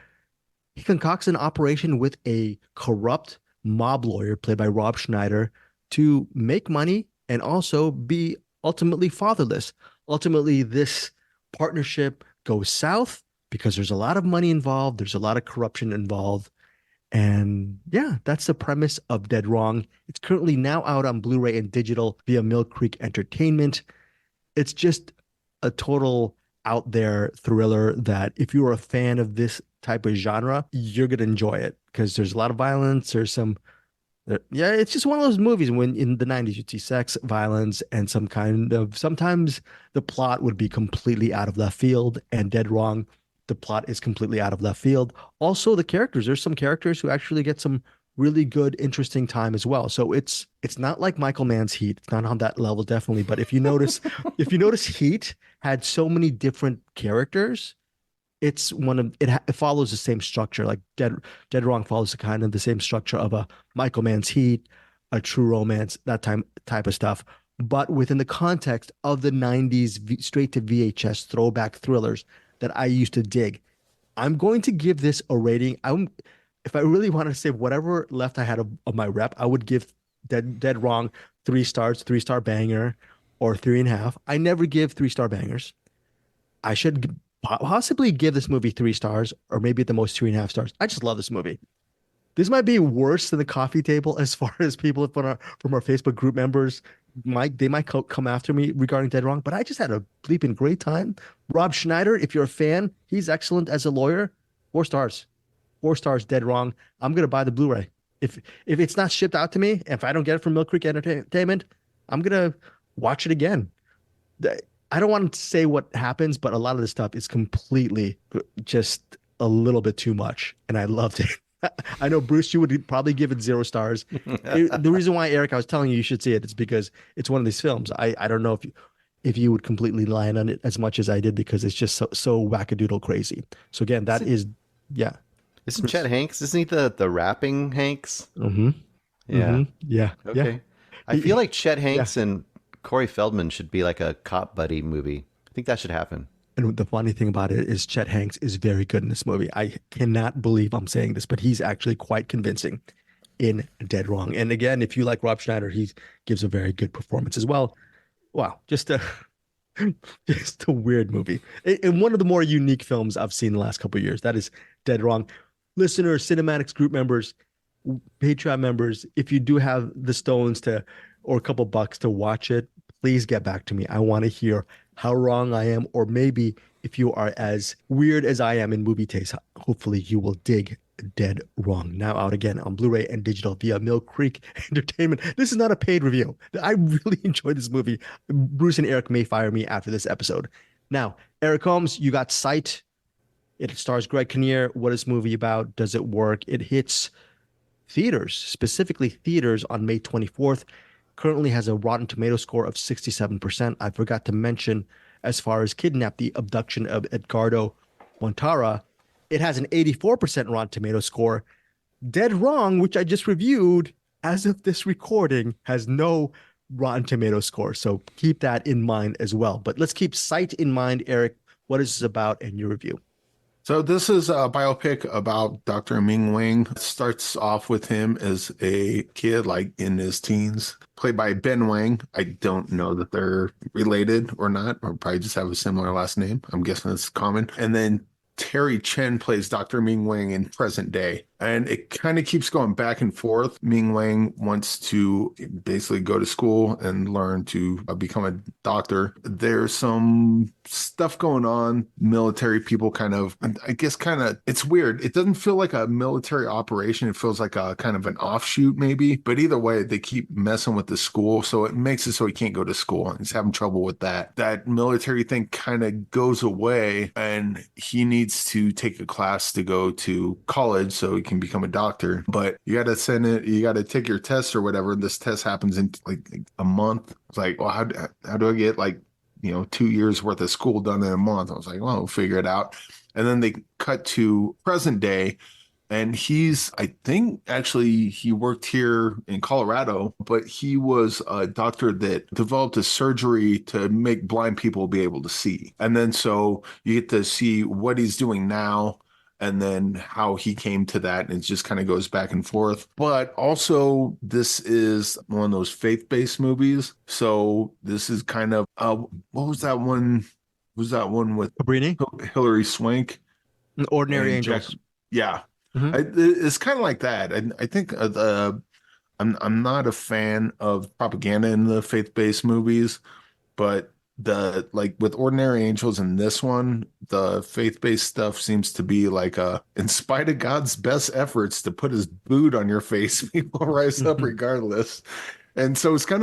he concocts an operation with a corrupt mob lawyer played by Rob Schneider to make money and also be ultimately fatherless. Ultimately, this partnership goes south because there's a lot of money involved. There's a lot of corruption involved. And yeah, that's the premise of Dead Wrong. It's currently now out on Blu-ray and digital via Mill Creek Entertainment. It's just a total out there thriller that if you're a fan of this type of genre, you're going to enjoy it because there's a lot of violence. There's some, yeah, it's just one of those movies when in the 90s you'd see sex, violence, and some kind of, sometimes the plot would be completely out of left field, and Dead Wrong, the plot is completely out of left field. Also, the characters, there's some characters who actually get some really good, interesting time as well. So it's not like Michael Mann's Heat. It's not on that level, definitely. But if you notice, Heat had so many different characters. It's one of it follows the same structure. Like Dead Wrong follows the kind of the same structure of a Michael Mann's Heat, a True Romance, that type of stuff. But within the context of the 90s straight to VHS throwback thrillers that I used to dig. I'm going to give this a rating. If I really wanted to save whatever left I had of my rep, I would give Dead Wrong 3 stars, 3-star banger, or 3.5. I never give 3-star bangers. I should possibly give this movie 3 stars, or maybe at the most 2.5 stars. I just love this movie. This might be worse than the coffee table as far as people from our Facebook group members might come after me regarding Dead Wrong, but I just had a bleeping great time. Rob Schneider, if you're a fan, he's excellent as a lawyer. 4 stars. 4 stars, Dead Wrong. I'm gonna buy the Blu-ray. If it's not shipped out to me, if I don't get it from Mill Creek Entertainment, I'm gonna watch it again. I don't want to say what happens, but a lot of this stuff is completely just a little bit too much, and I loved it. I know, Bruce, you would probably give it 0 stars. The reason why, Eric, I was telling you should see it is because it's one of these films. I don't know if you would completely line on it as much as I did, because it's just so wackadoodle crazy. So again, that is, yeah. Isn't Chet Hanks? Isn't he the rapping Hanks? Mm-hmm. Yeah. Mm-hmm. Yeah. Okay. Yeah. I feel like Chet Hanks and Corey Feldman should be like a cop buddy movie. I think that should happen. And the funny thing about it is Chet Hanks is very good in this movie. I cannot believe I'm saying this, but he's actually quite convincing in Dead Wrong. And again, if you like Rob Schneider, he gives a very good performance as well. Wow, just a weird movie. And one of the more unique films I've seen in the last couple of years. That is Dead Wrong. Listeners, Cinematics group members, Patreon members, if you do have the stones or a couple bucks to watch it, please get back to me. I want to hear how wrong I am, or maybe if you are as weird as I am in movie taste, hopefully you will dig Dead Wrong. Now out again on Blu-ray and digital via Mill Creek Entertainment. This is not a paid review. I really enjoyed this movie. Bruce and Eric may fire me after this episode. Now, Eric Holmes, you got Sight. It stars Greg Kinnear. What is this movie about? Does it work? It hits theaters, specifically theaters, on May 24th. Currently has a Rotten Tomato score of 67%. I forgot to mention, as far as Kidnap, the Abduction of Edgardo Montara, it has an 84% Rotten Tomato score. Dead Wrong, which I just reviewed, as of this recording, has no Rotten Tomato score. So keep that in mind as well. But let's keep Sight in mind. Eric, what is this about in your review? So this is a biopic about Dr. Ming Wang. It starts off with him as a kid, like in his teens, played by Ben Wang. I don't know that they're related or not, or probably just have a similar last name. I'm guessing it's common. And then Terry Chen plays Dr. Ming Wang in present day. And it kind of keeps going back and forth. Ming Wang wants to basically go to school and learn to become a doctor. There's some stuff going on. Military people it's weird. It doesn't feel like a military operation. It feels like a kind of an offshoot maybe. But either way, they keep messing with the school. So it makes it so he can't go to school. And he's having trouble with that. That military thing kind of goes away, and he needs to take a class to go to college so he can become a doctor. But you got to take your test or whatever. This test happens in like a month. It's like, well, how do I get 2 years worth of school done in a month? I was like, well, we'll figure it out. And then they cut to present day, and I think actually he worked here in Colorado, but he was a doctor that developed a surgery to make blind people be able to see. And then so you get to see what he's doing now, and then how he came to that. And it just kind of goes back and forth. But also, this is one of those faith-based movies. So this is kind of, what was that one? Was that one with Cabrini? Hilary Swank? Ordinary Angels. Yeah. It's kind of like that. I think I'm not a fan of propaganda in the faith-based movies, but the like with Ordinary Angels and this one, the faith-based stuff seems to be like in spite of God's best efforts to put his boot on your face, people rise up regardless. And so it's kind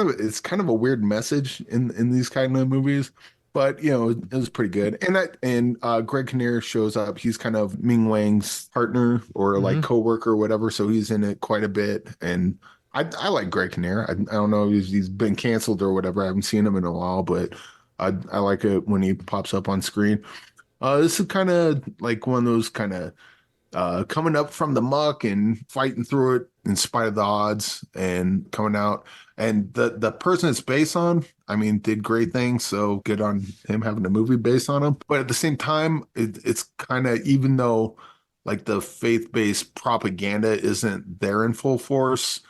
of a weird message in these kind of movies. But it was pretty good. And Greg Kinnear shows up. He's kind of Ming Wang's partner or like coworker or whatever. So he's in it quite a bit. And I like Greg Kinnear. I don't know if he's been canceled or whatever. I haven't seen him in a while, but I like it when he pops up on screen. This is kind of like one of those kind of coming up from the muck and fighting through it in spite of the odds and coming out. And the person it's based on, I mean, did great things. So good on him having a movie based on him. But at the same time, it's kind of, even though like the faith-based propaganda isn't there in full force,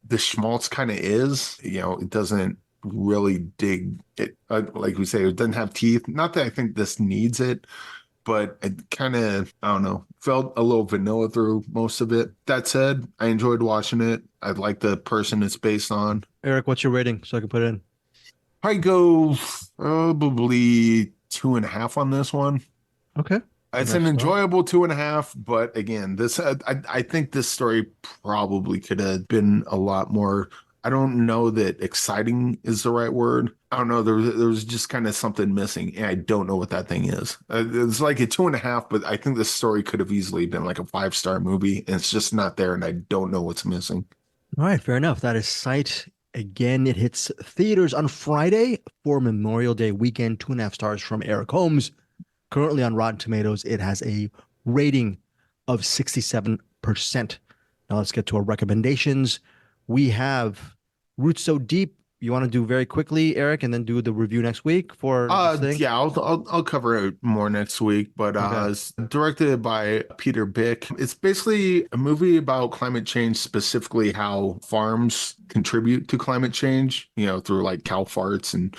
the schmaltz kind of is. It doesn't really dig it. Like we say, it doesn't have teeth. Not that I think this needs it, but it kind of, I don't know, felt a little vanilla through most of it. That said, I enjoyed watching it. I like the person it's based on. Eric, what's your rating so I can put it in? I go probably 2.5 on this one. Okay. It's an enjoyable 2.5, but again, I think this story probably could have been a lot more. I don't know that exciting is the right word. I don't know. There was just kind of something missing, and I don't know what that thing is. It's like a 2.5, but I think this story could have easily been like a 5-star movie, and it's just not there, and I don't know what's missing. All right, fair enough. That is Sight. Again, it hits theaters on Friday for Memorial Day weekend. 2.5 stars from Eric Holmes. Currently on Rotten Tomatoes, it has a rating of 67%. Now let's get to our recommendations. We have Roots So Deep. You want to do very quickly, Eric, and then do the review next week for this thing? Yeah, I'll cover it more next week, but it's directed by Peter Bick. It's basically a movie about climate change, specifically how farms contribute to climate change, through like cow farts and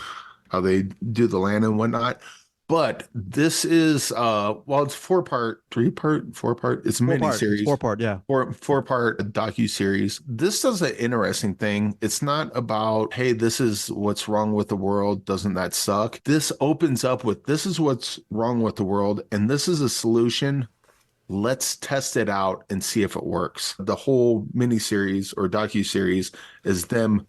how they do the land and whatnot. But this is it's 4-part, 3-part, 4-part. It's a miniseries. 4-part, yeah. 4-part docuseries. This does an interesting thing. It's not about, hey, this is what's wrong with the world. Doesn't that suck? This opens up with, this is what's wrong with the world, and this is a solution. Let's test it out and see if it works. The whole miniseries or docuseries is them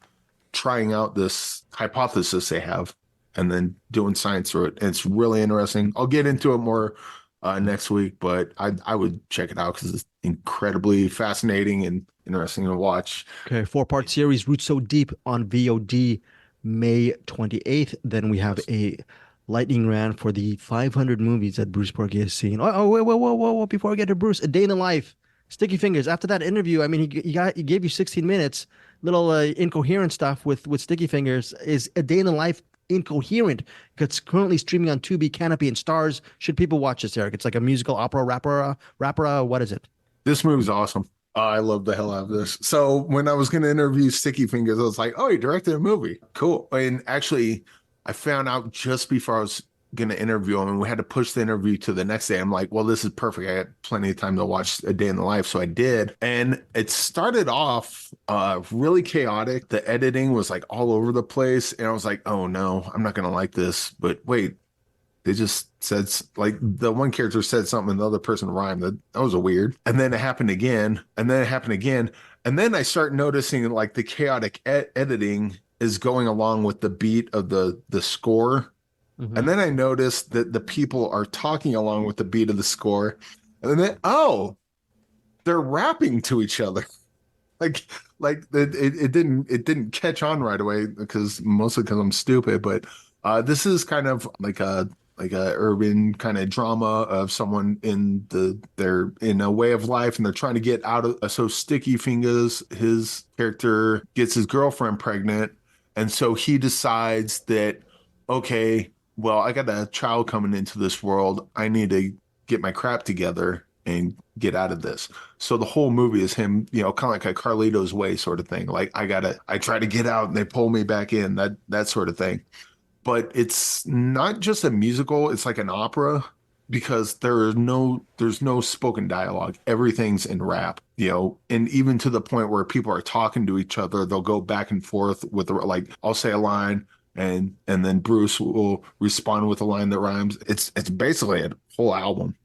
trying out this hypothesis they have, and then doing science through it. And it's really interesting. I'll get into it more next week, but I would check it out because it's incredibly fascinating and interesting to watch. Okay, 4-part series, Roots So Deep on VOD May 28th. Then we have a lightning round for the 500 movies that Bruce Purkey has seen. Whoa. Before we get to Bruce, A Day in the Life, Sticky Fingers. After that interview, I mean, he gave you 16 minutes, little incoherent stuff with Sticky Fingers. Is A Day in the Life incoherent? It's currently streaming on Tubi, Canopy, and Stars. Should people watch this, Eric? It's like a musical opera, rapper. What is it? This movie's awesome. I love the hell out of this. So when I was going to interview Sticky Fingers, I was like, oh, he directed a movie. Cool. And actually, I found out just before I was going to interview him, and we had to push the interview to the next day. I'm like, well, this is perfect. I had plenty of time to watch A Day in the Life. So I did. And it started off really chaotic. The editing was like all over the place. And I was like, oh no, I'm not going to like this. But wait, they just said, like, the one character said something and the other person rhymed. That was weird. And then it happened again. And then it happened again. And then I start noticing like the chaotic editing is going along with the beat of the score. And then I noticed that the people are talking along with the beat of the score. And then, they're rapping to each other. It didn't catch on right away mostly because I'm stupid. But this is kind of like a urban kind of drama of someone they're in a way of life and they're trying to get out of. So Sticky Fingers, his character, gets his girlfriend pregnant. And so he decides that, okay, well, I got a child coming into this world. I need to get my crap together and get out of this. So the whole movie is him, kind of like a Carlito's Way sort of thing. Like I try to get out and they pull me back in, that sort of thing. But it's not just a musical. It's like an opera. because there's no spoken dialogue. Everything's in rap, and even to the point where people are talking to each other, they'll go back and forth with like, I'll say a line and then Bruce will respond with a line that rhymes. It's basically a whole album,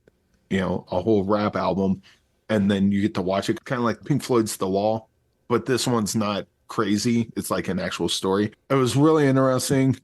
a whole rap album. And then you get to watch it kind of like Pink Floyd's The Wall, but this one's not crazy. It's like an actual story. It was really interesting.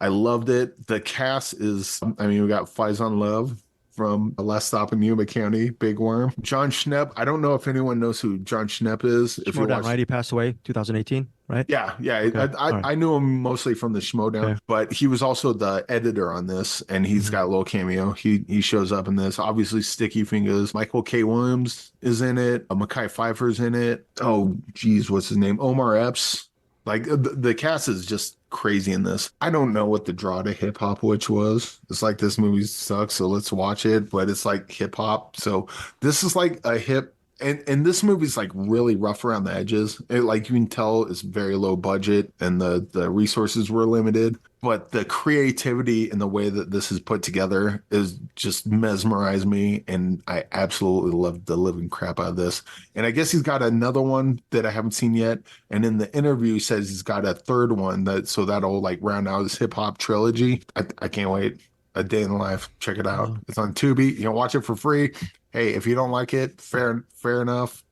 I loved it. The cast is, we got Faison Love from Last Stop in Yuma County, Big Worm. John Schnepp. I don't know if anyone knows who John Schnepp is. If you right? He passed away 2018, right? Yeah. Okay. I knew him mostly from the Schmodown, okay. But he was also the editor on this, and he's got a little cameo. He shows up in this. Obviously, Sticky Fingers. Michael K. Williams is in it. Mekhi Phifer's in it. Oh, geez, what's his name? Omar Epps. Like, the cast is just crazy in this. I don't know what the draw to hip hop which was. It's like, this movie sucks, so let's watch it. But it's like hip hop. So this is like a hip, and this movie's like really rough around the edges. Like, you can tell it's very low budget and the resources were limited. But the creativity and the way that this is put together is just mesmerized me, and I absolutely loved the living crap out of this. And I guess he's got another one that I haven't seen yet. And in the interview, he says he's got a third one that'll like round out his hip hop trilogy. I can't wait. A Day in the Life. Check it out. It's on Tubi. You can watch it for free. Hey, if you don't like it, fair enough.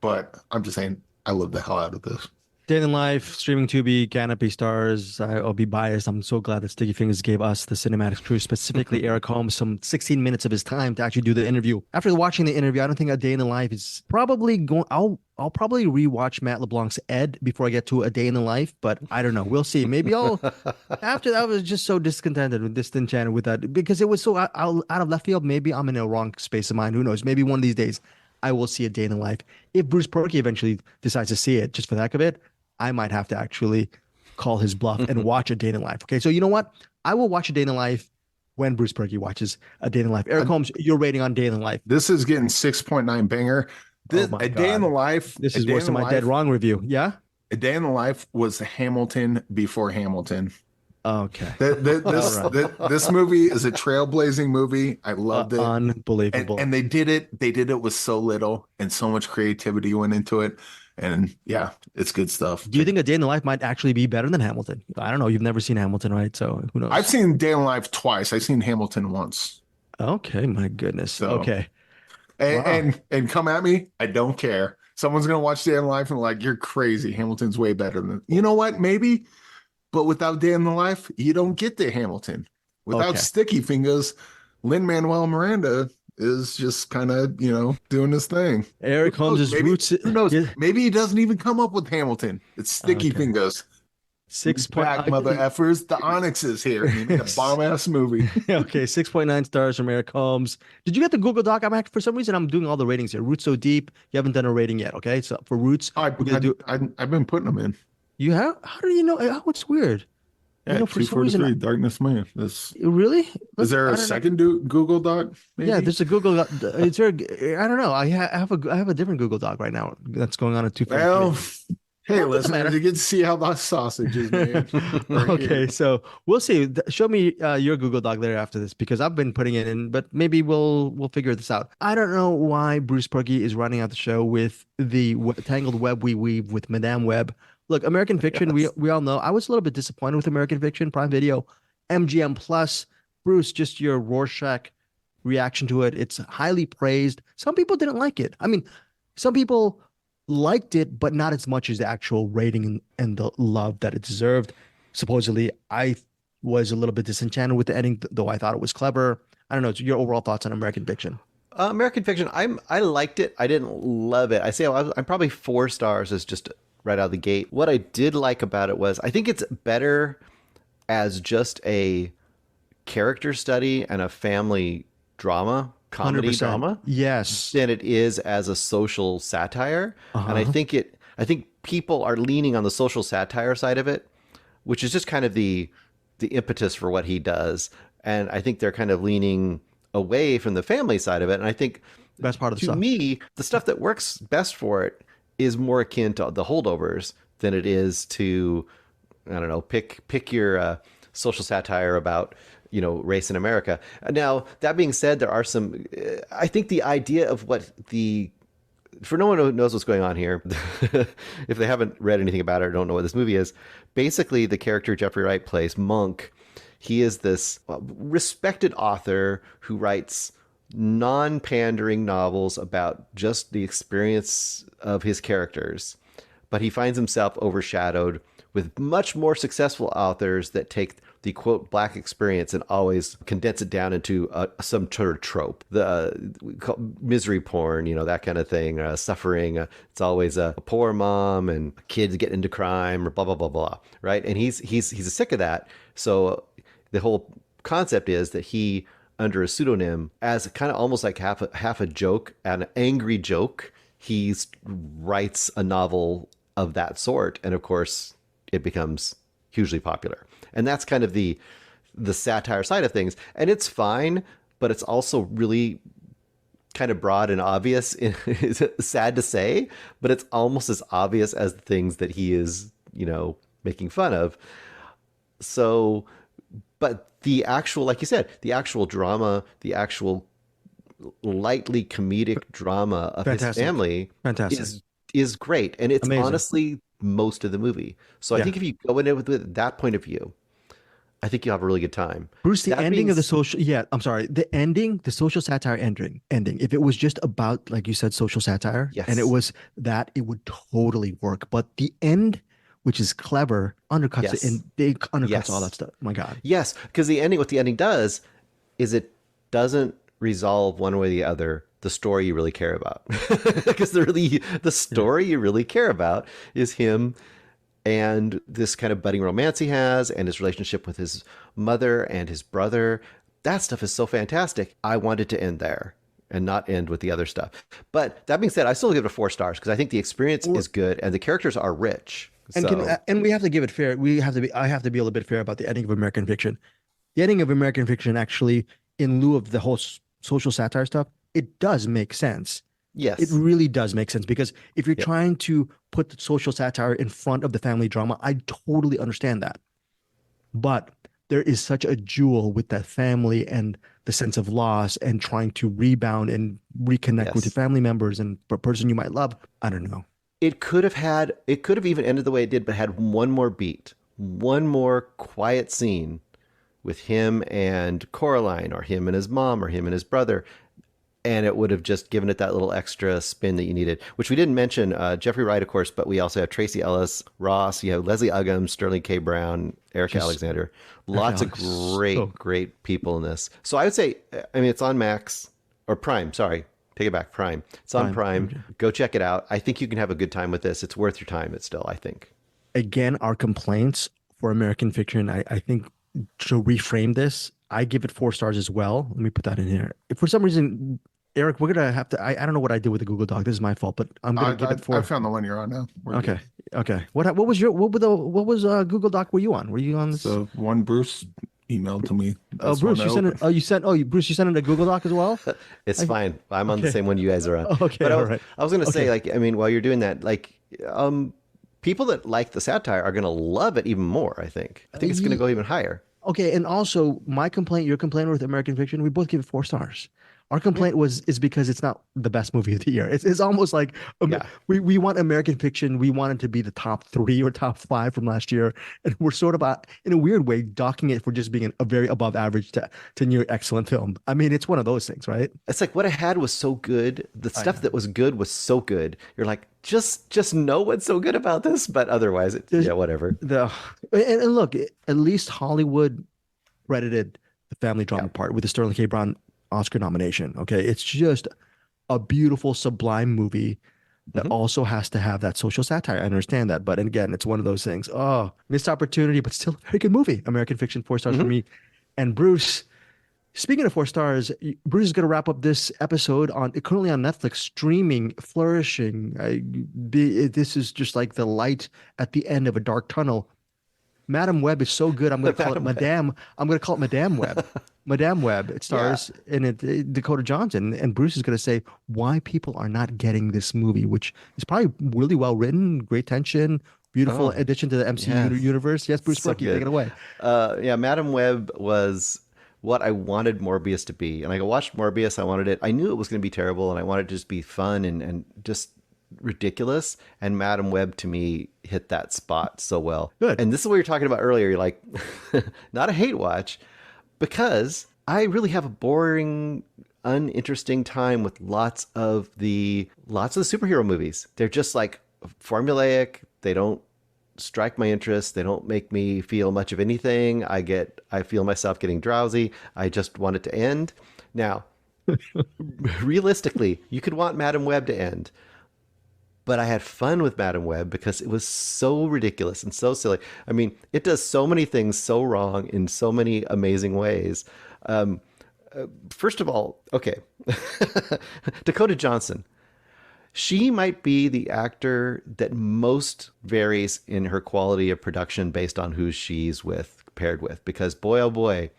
But I'm just saying, I love the hell out of this. Day in Life, streaming Tubi, Canopy Stars. I'll be biased. I'm so glad that Sticky Fingers gave us, the cinematics crew, specifically Eric Holmes, some 16 minutes of his time to actually do the interview. After watching the interview, I don't think A Day in the Life is probably going. I'll probably rewatch Matt LeBlanc's Ed before I get to A Day in the Life, but I don't know. We'll see. Maybe I'll. After that, I was just so disenchanted with that because it was so out of left field. Maybe I'm in a wrong space of mind. Who knows? Maybe one of these days I will see A Day in the Life. If Bruce Purkey eventually decides to see it, just for the heck of it, I might have to actually call his bluff and watch A Day in the Life. Okay, so you know what? I will watch A Day in the Life when Bruce Purkey watches A Day in the Life. Eric Holmes, your rating on Day in the Life. This is getting 6.9 banger. A Day in the Life. This is worse than my Dead Wrong review. Yeah? A Day in the Life was Hamilton before Hamilton. Okay. This movie is a trailblazing movie. I loved it. Unbelievable. And they did it with so little, and so much creativity went into it. And yeah, it's good stuff. Do you think A Day in the Life might actually be better than Hamilton? I don't know. You've never seen Hamilton, right? So who knows? I've seen Day in the Life twice. I've seen Hamilton once. Okay, my goodness. So, okay. And come at me. I don't care. Someone's gonna watch Day in the Life and like, you're crazy. Hamilton's way better than. You know what? Maybe, but without Day in the Life, you don't get to Hamilton. Without Sticky Fingers, Lin-Manuel Miranda is just kind of, doing his thing. Eric Holmes' roots. Who knows? Maybe he doesn't even come up with Hamilton. It's Sticky Fingers. 6 back, mother effers. The Onyx is here. He made a bomb-ass movie. Okay, 6.9 stars from Eric Holmes. Did you get the Google Doc? For some reason, I'm doing all the ratings here. Roots So Deep. You haven't done a rating yet, okay? So for Roots, I've been putting them in. You have? How do you know? Oh, it's weird. Yeah, for some reason, Darkness Man. Really? Is there a second Google Doc? Maybe? Yeah, there's a Google Doc. It's very. I don't know. I have a different Google Doc right now that's going on at 2:43. Well, hey, listen, you get to see how that sausage is made. Okay, so we'll see. Show me your Google Doc later after this because I've been putting it in, but maybe we'll figure this out. I don't know why Bruce Purkey is running out the show with the tangled web we weave with Madame Web. Look, American Fiction, we all know. I was a little bit disappointed with American Fiction, Prime Video, MGM Plus. Bruce, just your Rorschach reaction to it. It's highly praised. Some people didn't like it. I mean, some people liked it, but not as much as the actual rating and the love that it deserved. Supposedly, I was a little bit disenchanted with the ending, though I thought it was clever. I don't know. Your overall thoughts on American Fiction? American Fiction, I liked it. I didn't love it. I'm probably 4 stars as just right out of the gate. What I did like about it was I think it's better as just a character study and a family drama, comedy 100%. drama. Yes. Than it is as a social satire. And I think people are leaning on the social satire side of it, which is just kind of the impetus for what he does. And I think they're kind of leaning away from the family side of it. And I think best part of the to stuff. me, the stuff that works best for it is more akin to The Holdovers than it is to, I don't know, pick your social satire about, race in America. Now, that being said, there are some, I think the idea of for no one who knows what's going on here, if they haven't read anything about it or don't know what this movie is, basically the character Jeffrey Wright plays, Monk, he is this respected author who writes non-pandering novels about just the experience of his characters. But he finds himself overshadowed with much more successful authors that take the quote Black experience and always condense it down into some sort of trope. We call misery porn, that kind of thing, suffering. It's always a poor mom and kids get into crime or blah, blah, blah, blah. Right. And he's sick of that. So the whole concept is that he, under a pseudonym, as kind of almost like half a joke, an angry joke, he writes a novel of that sort. And of course, it becomes hugely popular. And that's kind of the satire side of things. And it's fine, but it's also really kind of broad and obvious. It's sad to say, but it's almost as obvious as the things that he is, making fun of. So, but the actual, like you said, the actual drama, the actual lightly comedic drama of his family is great. And it's amazing. Honestly most of the movie. So I think if you go in it with that point of view, I think you'll have a really good time. Bruce, the ending of the social, the social satire ending, if it was just about, like you said, social satire, and it was that, it would totally work. But the end, which is clever, undercuts it, and they undercuts all that stuff. My God. Yes, because what the ending does is it doesn't resolve one way or the other the story you really care about. Because the story you really care about is him and this kind of budding romance he has and his relationship with his mother and his brother. That stuff is so fantastic. I wanted to end there and not end with the other stuff. But that being said, I still give it 4 stars because I think the experience is good and the characters are rich. And we have to give it fair. I have to be a little bit fair about the ending of American Fiction. The ending of American Fiction actually, in lieu of the whole social satire stuff, it does make sense. Yes. It really does make sense, because if you're trying to put the social satire in front of the family drama, I totally understand that. But there is such a jewel with that family and the sense of loss and trying to rebound and reconnect with your family members and a person you might love. I don't know. It could have even ended the way it did, but had one more beat, one more quiet scene with him and Coraline, or him and his mom, or him and his brother. And it would have just given it that little extra spin that you needed, which we didn't mention. Jeffrey Wright, of course, but we also have Tracy Ellis Ross. You have Leslie Uggams, Sterling K. Brown, Eric Alexander. Lots of great people in this. So I would say, it's on Max or Prime. Sorry, take it back. Prime. It's on Prime. Okay. Go check it out. I think you can have a good time with this. It's worth your time. It's still, I think. Again, our complaints for American Fiction, I think, to reframe this, I give it 4 stars as well. Let me put that in here. If for some reason, Eric, we're gonna have to. I don't know what I did with the Google Doc. This is my fault, but I'm gonna give it 4. I found the one you're on now. Okay. What was Google Doc were you on? Were you on this? The one Bruce emailed to me. Oh, Bruce, you sent it. Oh, Bruce, you sent it a Google Doc as well. It's fine. I'm on the same one you guys are on. Okay, but all right. I was gonna say, while you're doing that, people that like the satire are gonna love it even more. I think it's gonna go even higher. Okay, and also my complaint, your complaint with American Fiction, we both give it 4 stars. Our complaint is because it's not the best movie of the year. It's almost like we want American Fiction. We want it to be the top 3 or top 5 from last year, and we're sort of in a weird way docking it for just being a very above average to near excellent film. I mean, it's one of those things, right? It's like what I had was so good. The stuff that was good was so good. You're like, just know what's so good about this, but otherwise, whatever. And look, at least Hollywood credited the family drama part with the Sterling K. Brown Oscar nomination. Okay, it's just a beautiful, sublime movie that also has to have that social satire. I understand that, but again, it's one of those things. Oh, missed opportunity, but still a very good movie. American Fiction, 4 stars for me. And Bruce, speaking of 4 stars, Bruce is going to wrap up this episode currently on Netflix, streaming, flourishing. This is just like the light at the end of a dark tunnel. Madam Web is so good. I'm going to call it Madame. I'm going to call it Madame Web. Madame Web. It stars in it Dakota Johnson, and Bruce is going to say why people are not getting this movie, which is probably really well written, great tension, beautiful addition to the MCU universe. Yes, Bruce, so take it away. Madam Web was what I wanted Morbius to be. And I watched Morbius, I knew it was going to be terrible, and I wanted it to just be fun and just ridiculous. And Madam Web, to me, hit that spot so well. Good. And this is what you're talking about earlier. You're like, not a hate watch, because I really have a boring, uninteresting time with lots of the superhero movies. They're just like formulaic. They don't strike my interest. They don't make me feel much of anything. I feel myself getting drowsy. I just want it to end. Now, realistically, you could want Madam Web to end, but I had fun with Madam Web because it was so ridiculous and so silly. I mean, it does so many things so wrong in so many amazing ways. First of all, okay, Dakota Johnson. She might be the actor that most varies in her quality of production based on who she's paired with. Because boy, oh boy,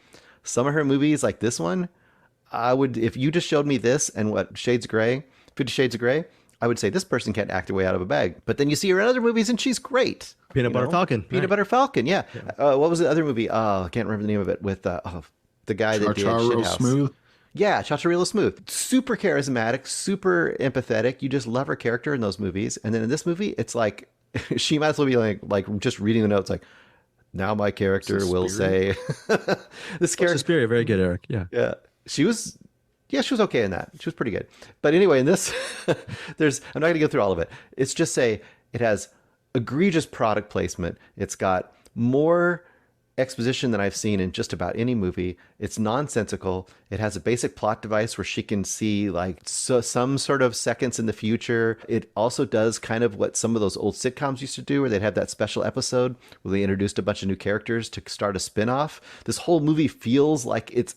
some of her movies like this one, if you just showed me this and what 50 Shades of Grey, I would say this person can't act her way out of a bag. But then you see her in other movies and she's great. Peanut Butter Falcon. Peanut Butter Falcon, yeah. What was the other movie? I can't remember the name of it with the guy that did Shithouse. Smooth. Yeah, Cha-Cha Real Smooth. Super charismatic, super empathetic. You just love her character in those movies. And then in this movie, it's like, she might as well be like just reading the notes, like, now my character will say, this character. Suspiria, very good, Eric. Yeah. Yeah. She was okay in that. She was pretty good. But anyway, in this, I'm not going to go through all of it. It's just it has egregious product placement. It's got more exposition than I've seen in just about any movie. It's nonsensical. It has a basic plot device where she can see some sort of seconds in the future. It also does kind of what some of those old sitcoms used to do, where they'd have that special episode where they introduced a bunch of new characters to start a spin-off. This whole movie feels like it's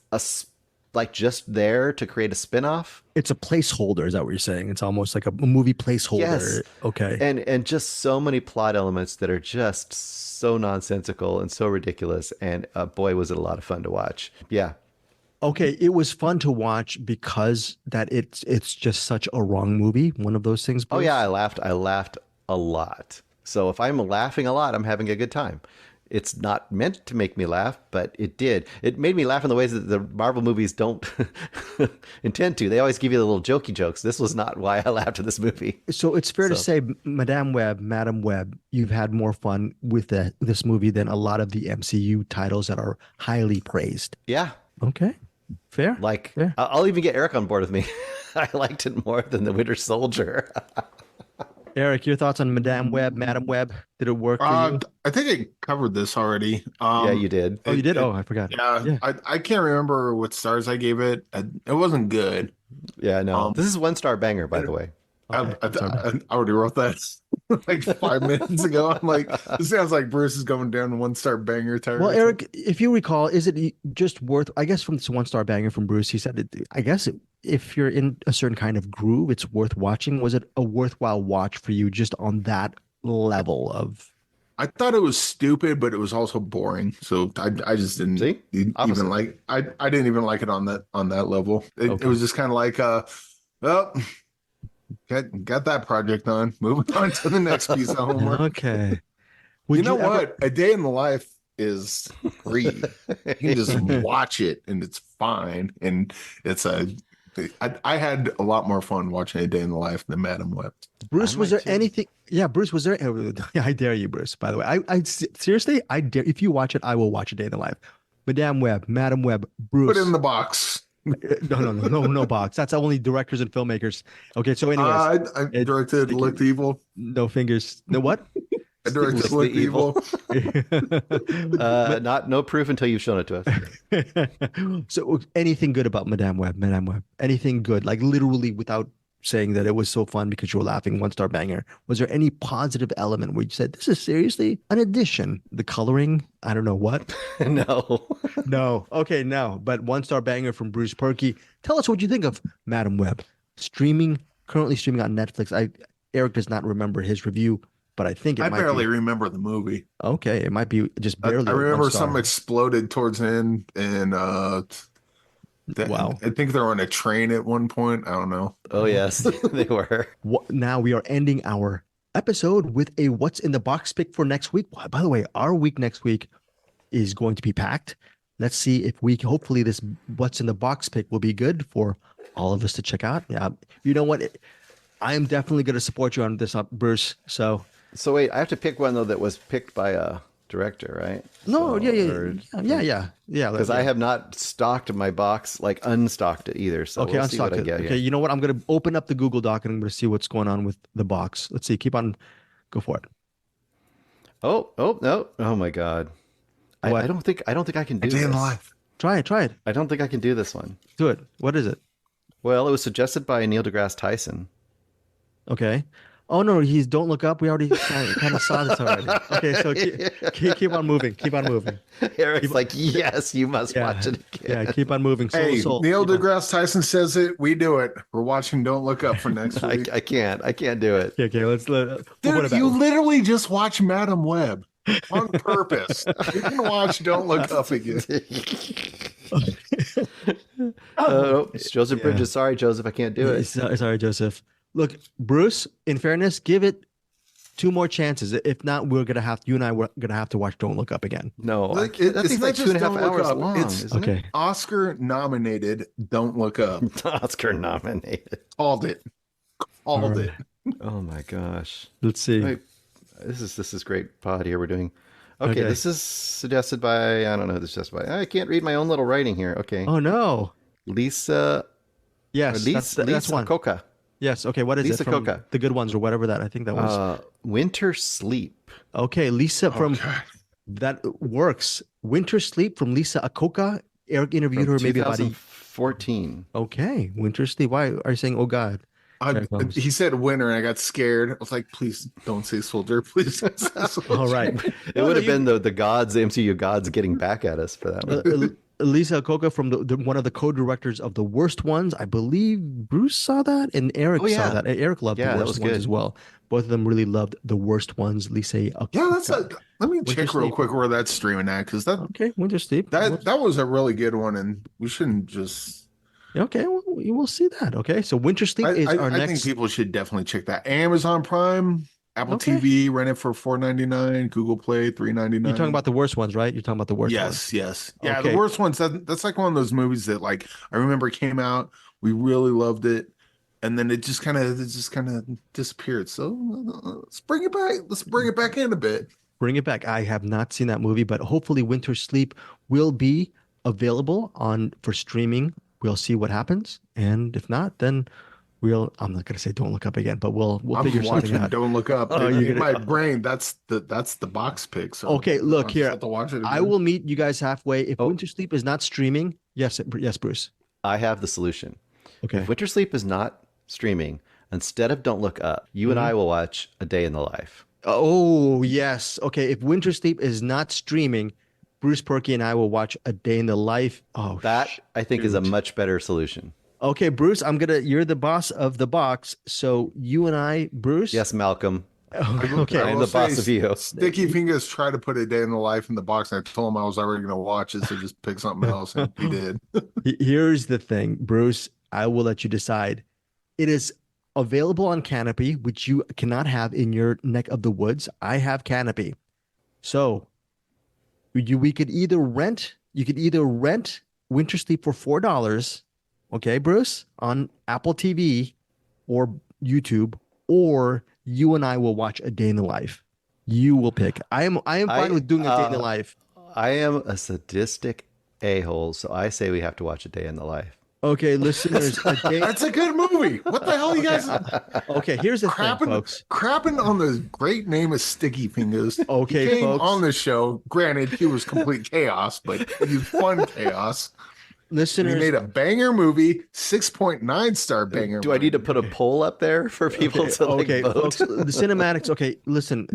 just there to create a spin-off. It's a placeholder, is that what you're saying? It's almost like a movie placeholder. Yes. Okay. And just so many plot elements that are just so nonsensical and so ridiculous. And boy, was it a lot of fun to watch. Yeah. Okay, it was fun to watch because that it's just such a wrong movie. One of those things. Bruce. Oh yeah, I laughed a lot. So if I'm laughing a lot, I'm having a good time. It's not meant to make me laugh, but it did. It made me laugh in the ways that the Marvel movies don't intend to. They always give you the little jokey jokes. This was not why I laughed at this movie. So it's fair to say, Madam Web, you've had more fun with this movie than a lot of the MCU titles that are highly praised. Yeah. Okay. Fair. Fair. I'll even get Eric on board with me. I liked it more than The Winter Soldier. Eric, your thoughts on Madam Web? Did it work for you? I think I covered this already. Yeah, you did. Oh, you did? I forgot. Yeah. I can't remember what stars I gave it. It wasn't good. Yeah, no. This is 1-star banger, by the way. Okay. I already wrote that like 5 minutes ago. I'm like, this sounds like Bruce is going down 1-star banger territory. Well, Eric, if you recall, is it just worth? I guess from this 1-star banger from Bruce, he said, if you're in a certain kind of groove, it's worth watching. Was it a worthwhile watch for you just on that level of? I thought it was stupid, but it was also boring. So I just didn't even like. I didn't even like it on that level. It was just kind of like well. Got that project done. Moving on to the next piece of homework. Okay. You know what? A Day in the Life is free. You can just watch it and it's fine. And I had a lot more fun watching A Day in the Life than Madam Web. Bruce, was there anything? Yeah, Bruce, was there? I dare you, Bruce. By the way, I seriously, I dare. If you watch it, I will watch A Day in the Life. Madam Web, Bruce. Put it in the box. No box. That's only directors and filmmakers. Okay, so anyways, I directed Looked Evil. No fingers. No what? I directed Looked Evil. No proof until you've shown it to us. So anything good about Madam Web? Anything good? Like literally without saying that it was so fun because you were laughing, 1-star banger. Was there any positive element where you said, this is seriously an addition? The coloring? I don't know what. No. Okay, no. But 1-star banger from Bruce Perky. Tell us what you think of Madam Web. Currently streaming on Netflix. Eric does not remember his review, but I think I barely remember the movie. Okay, it might be just barely. I remember something exploded towards the end, and wow. I think they're on a train at one point. I don't know. Oh, yes, they were. Now we are ending our episode with a What's in the Box pick for next week. By the way, our week next week is going to be packed. Let's see if we can, hopefully this what's in the box pick will be good for all of us to check out. Yeah, you know what? I am definitely going to support you on this, Bruce. So wait, I have to pick one though that was picked by a director, right? No, So, yeah. Because I have not stocked my box, like unstocked it either. So okay, we'll unstocked it. Okay, you know what? I'm going to open up the Google Doc and I'm going to see what's going on with the box. Let's see. Keep on. Go for it. Oh no! Oh my God! I don't think I can do this. Try it. I don't think I can do this one. Do it. What is it? Well, it was suggested by Neil deGrasse Tyson. Okay. Oh no, he's Don't Look Up. We already kind of saw this already. Okay, so keep on moving. Keep on moving. Eric's like, yes, you must watch it again. Yeah, keep on moving. Neil deGrasse Tyson says it. We do it. We're watching Don't Look Up for next week. I can't do it. Okay, Dude, you literally just watch Madam Web on purpose. You can watch Don't Look Up again. It's Joseph Bridges. Sorry, Joseph, I can't do it. Sorry, Joseph. Look, Bruce, in fairness, give it 2 more chances. If not, you and I we're gonna have to watch Don't Look Up again. No, that thing's like 2.5 hours long. It's okay. Oscar nominated Don't Look Up. Oscar nominated. Called it. It. Oh my gosh. Let's see. Wait, this is great pod here we're doing. Okay, this is suggested by, I don't know who this is suggested by. I can't read my own little writing here. Okay. Oh no. Lisa. Yes, that's one. Coca. Yes. Okay. What is Lisa it? From Coca. The Good Ones or whatever that I think that was. Winter Sleep. Okay, Lisa that works. Winter Sleep from Lisa Akoka. Eric interviewed her maybe about 2014. Okay, Winter Sleep. Why are you saying, oh God? He said winter, and I got scared. I was like, please don't say soldier. Please don't say soldier. All right. It would have been the gods, the MCU gods getting back at us for that one. Lisa Akoka from one of the co-directors of The Worst Ones. I believe Bruce saw that and Eric saw that. Eric loved The Worst Ones as well. Both of them really loved The Worst Ones. Lisa Akoka. Yeah, let me check real quick where that's streaming at, because Winter Sleep. That was a really good one, and we shouldn't just. Okay, well, you will see that. Okay, so Winter Sleep is our next. I think people should definitely check that. Amazon Prime, Apple TV, rent it for $4.99. Google Play $3.99. You're talking about The Worst Ones, right? You're talking about The Worst Ones. Yes. Yeah, The Worst Ones. That's like one of those movies that, like, I remember came out. We really loved it, and then it just kind of disappeared. So let's bring it back. Let's bring it back in a bit. Bring it back. I have not seen that movie, but hopefully Winter Sleep will be available for streaming. We'll see what happens, and if not, then I'm not gonna say Don't Look Up again, but we'll figure something out. Don't Look Up. In my brain, that's the box pick. So okay, look here. I will meet you guys halfway. If Winter Sleep is not streaming, yes, Bruce. I have the solution. Okay. If Winter Sleep is not streaming, instead of Don't Look Up, you and I will watch A Day in the Life. Oh yes. Okay. If Winter Sleep is not streaming, Bruce Perky and I will watch A Day in the Life. Oh, that I think is a much better solution. Okay, Bruce, you're the boss of the box. So you and I, Bruce. Yes, Malcolm. Okay. I'm the boss of you. Sticky Fingers tried to put A Day in the Life in the box, and I told him I was already going to watch it, so just pick something else, and he did. Here's the thing, Bruce. I will let you decide. It is available on Canopy, which you cannot have in your neck of the woods. I have Canopy. So we could either rent Winter Sleep for $4, okay, Bruce, on Apple TV or YouTube, or you and I will watch A Day in the Life. You will pick. I am fine with doing A Day in the Life. I am a sadistic a-hole, so I say we have to watch A Day in the Life. Okay, listeners. That's a good movie. What the hell, you guys? Okay, here's the thing, folks. Crapping on the great name of Sticky Fingers. Okay, he came folks. on the show. Granted, he was complete chaos, but he was fun chaos. Listeners, he made a banger movie, 6.9 star banger. Do I need to put a poll up there for people to vote? Folks, the cinematics. Okay, listen.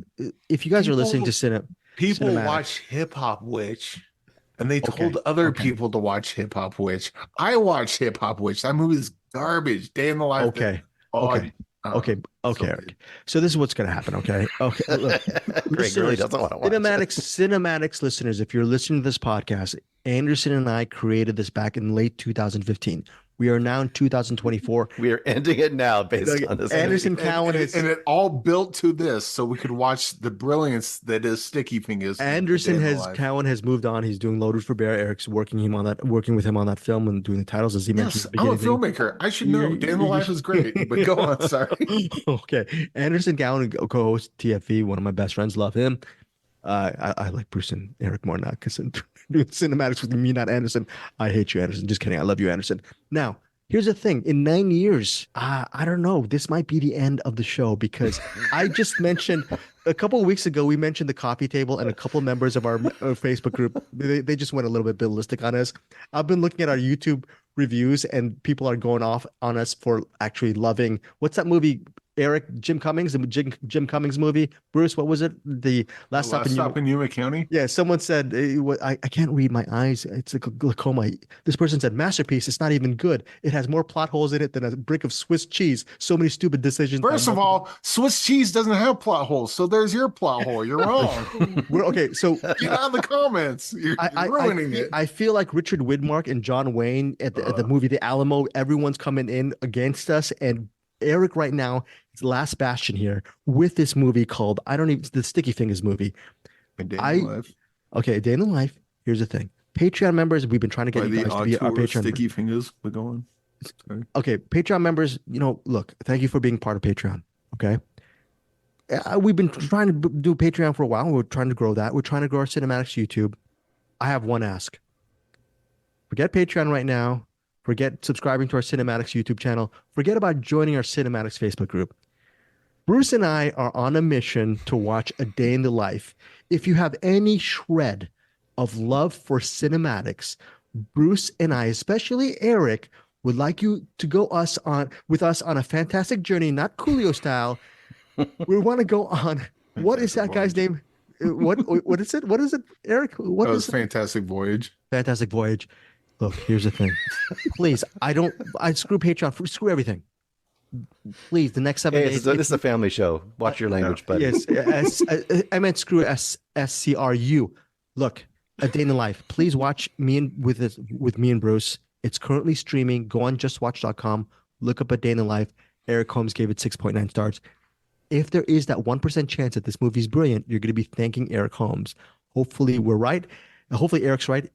If you guys are listening to people watch Hip Hop Witch. And they told other people to watch Hip Hop Witch. I watched Hip Hop Witch. That movie is garbage. Day in the Life. Okay. Eric. So this is what's going to happen. Okay. Look, Greg really doesn't want to watch Cinematics listeners, if you're listening to this podcast, Anderson and I created this back in late 2015. We are now in 2024. We are ending it now based on this. Anderson Cowan and it all built to this, so we could watch the brilliance that is Sticky Fingers. Cowan has moved on. He's doing Loaded for Bear. Eric's working with him on that film and doing the titles, as he mentioned. I'm a filmmaker. I should know. Day in the Life is great, but go on. Sorry. Okay, Anderson Cowan, co-host TFE, one of my best friends. Love him. I like Bruce and Eric more now because doing cinematics with me, not Anderson. I hate you, Anderson. Just kidding. I love you, Anderson. Now, here's the thing. In 9 years, I don't know. This might be the end of the show because I just mentioned a couple of weeks ago, we mentioned the coffee table and a couple of members of our Facebook group. They just went a little bit ballistic on us. I've been looking at our YouTube reviews and people are going off on us for actually loving, what's that movie, Eric, Jim Cummings, the Jim Cummings movie. Bruce, what was it? The Last Stop in Yuma County? Yeah, someone said, I can't read my eyes. It's a glaucoma. This person said, masterpiece. It's not even good. It has more plot holes in it than a brick of Swiss cheese. So many stupid decisions. First of all, Swiss cheese doesn't have plot holes. So there's your plot hole. You're wrong. Okay, so get out of the comments. You're ruining it. I feel like Richard Widmark and John Wayne at the movie The Alamo, everyone's coming in against us, and Eric right now is last bastion here with this movie called the Sticky Fingers movie. A Day in the Life. Okay, A Day in the Life. Here's the thing. Patreon members, we've been trying to get you guys to be our Patreon. Sticky Fingers. We're going. Sorry. Okay, Patreon members, look, thank you for being part of Patreon. Okay. We've been trying to do Patreon for a while. We're trying to grow that. We're trying to grow our Cinematics YouTube. I have one ask. Forget Patreon right now. Forget subscribing to our Cinematics YouTube channel. Forget about joining our Cinematics Facebook group. Bruce and I are on a mission to watch A Day in the Life. If you have any shred of love for cinematics, Bruce and I, especially Eric, would like you to go with us on a fantastic journey, not Coolio style. We want to go on. What is that guy's name? What is it? What is it, Eric? What is it? Fantastic Voyage. Fantastic Voyage. Look, here's the thing. Please, I screw Patreon, screw everything. Please, the next 7 days. This is a family show. Watch your language, buddy. Yes, I meant screw SCRU. Look, A Day in the Life. Please watch with me and Bruce. It's currently streaming. Go on justwatch.com. Look up A Day in the Life. Eric Holmes gave it 6.9 stars. If there is that 1% chance that this movie is brilliant, you're going to be thanking Eric Holmes. Hopefully we're right. Hopefully Eric's right.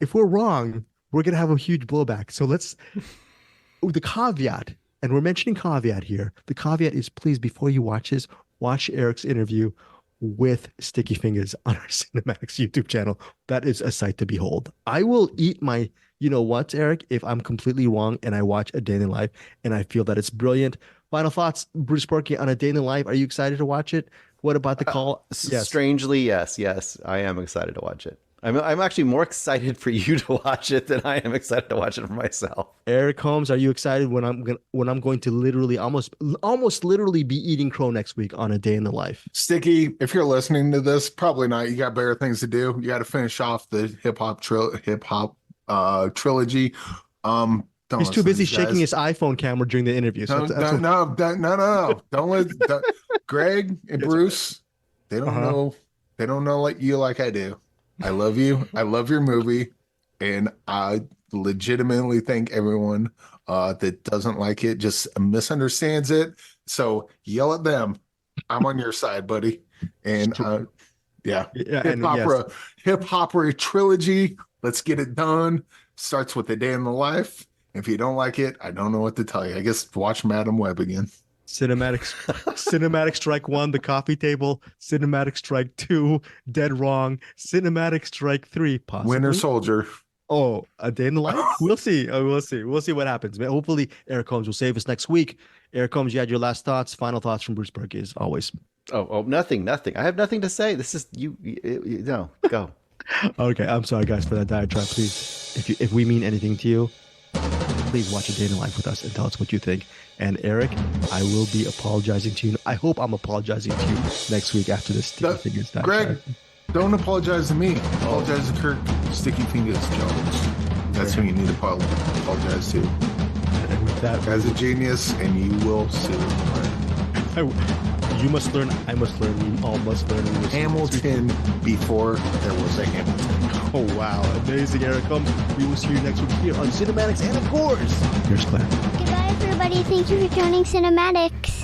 If we're wrong, we're going to have a huge blowback. So the caveat, and we're mentioning caveat here. The caveat is, please, before you watch this, watch Eric's interview with Sticky Fingers on our Cinematics YouTube channel. That is a sight to behold. I will eat my, what, Eric, if I'm completely wrong and I watch A Day in the Life and I feel that it's brilliant. Final thoughts, Bruce Berkey, on A Day in the Life. Are you excited to watch it? What about the call? Yes. Strangely, yes. I am excited to watch it. I'm actually more excited for you to watch it than I am excited to watch it for myself. Eric Holmes, are you excited when I'm going to literally almost literally be eating crow next week on A Day in the Life? Sticky, if you're listening to this, probably not. You got better things to do. You got to finish off the hip hop trilogy. He's too busy shaking his iPhone camera during the interview. No. Don't let Greg and Bruce. They don't know. They don't know like you like I do. I love you. I love your movie, and I legitimately think everyone that doesn't like it just misunderstands it. So yell at them. I'm on your side, buddy. And hip opera trilogy. Let's get it done. Starts with A Day in the Life. If you don't like it, I don't know what to tell you. I guess watch Madam Web again. Cinematic Strike 1, The Coffee Table. Cinematic Strike 2, Dead Wrong. Cinematic Strike 3, possibly Winter Soldier. Oh, A Day in the Life? We'll see. We'll see what happens. Hopefully, Eric Holmes will save us next week. Eric Holmes, you had your last thoughts, final thoughts from Bruce Berkey, as always. Oh, nothing. I have nothing to say. This is you no, go. Okay, I'm sorry, guys, for that diatribe. Please, if we mean anything to you, please watch A Day in the Life with us and tell us what you think. And Eric, I will be apologizing to you. I hope I'm apologizing to you next week after this Sticky Fingers diatribe. Greg, don't apologize to me. Apologize to Kirk Sticky Fingers Jones. That's who you need to apologize to. And with that, guy's a genius, and you will sue. You must learn, I must learn, we all must learn. Hamilton before there was a Hamilton. Oh, wow. Amazing, Eric Holmes. We will see you next week here on Cinematics. And of course, here's Claire. Goodbye, everybody. Thank you for joining Cinematics.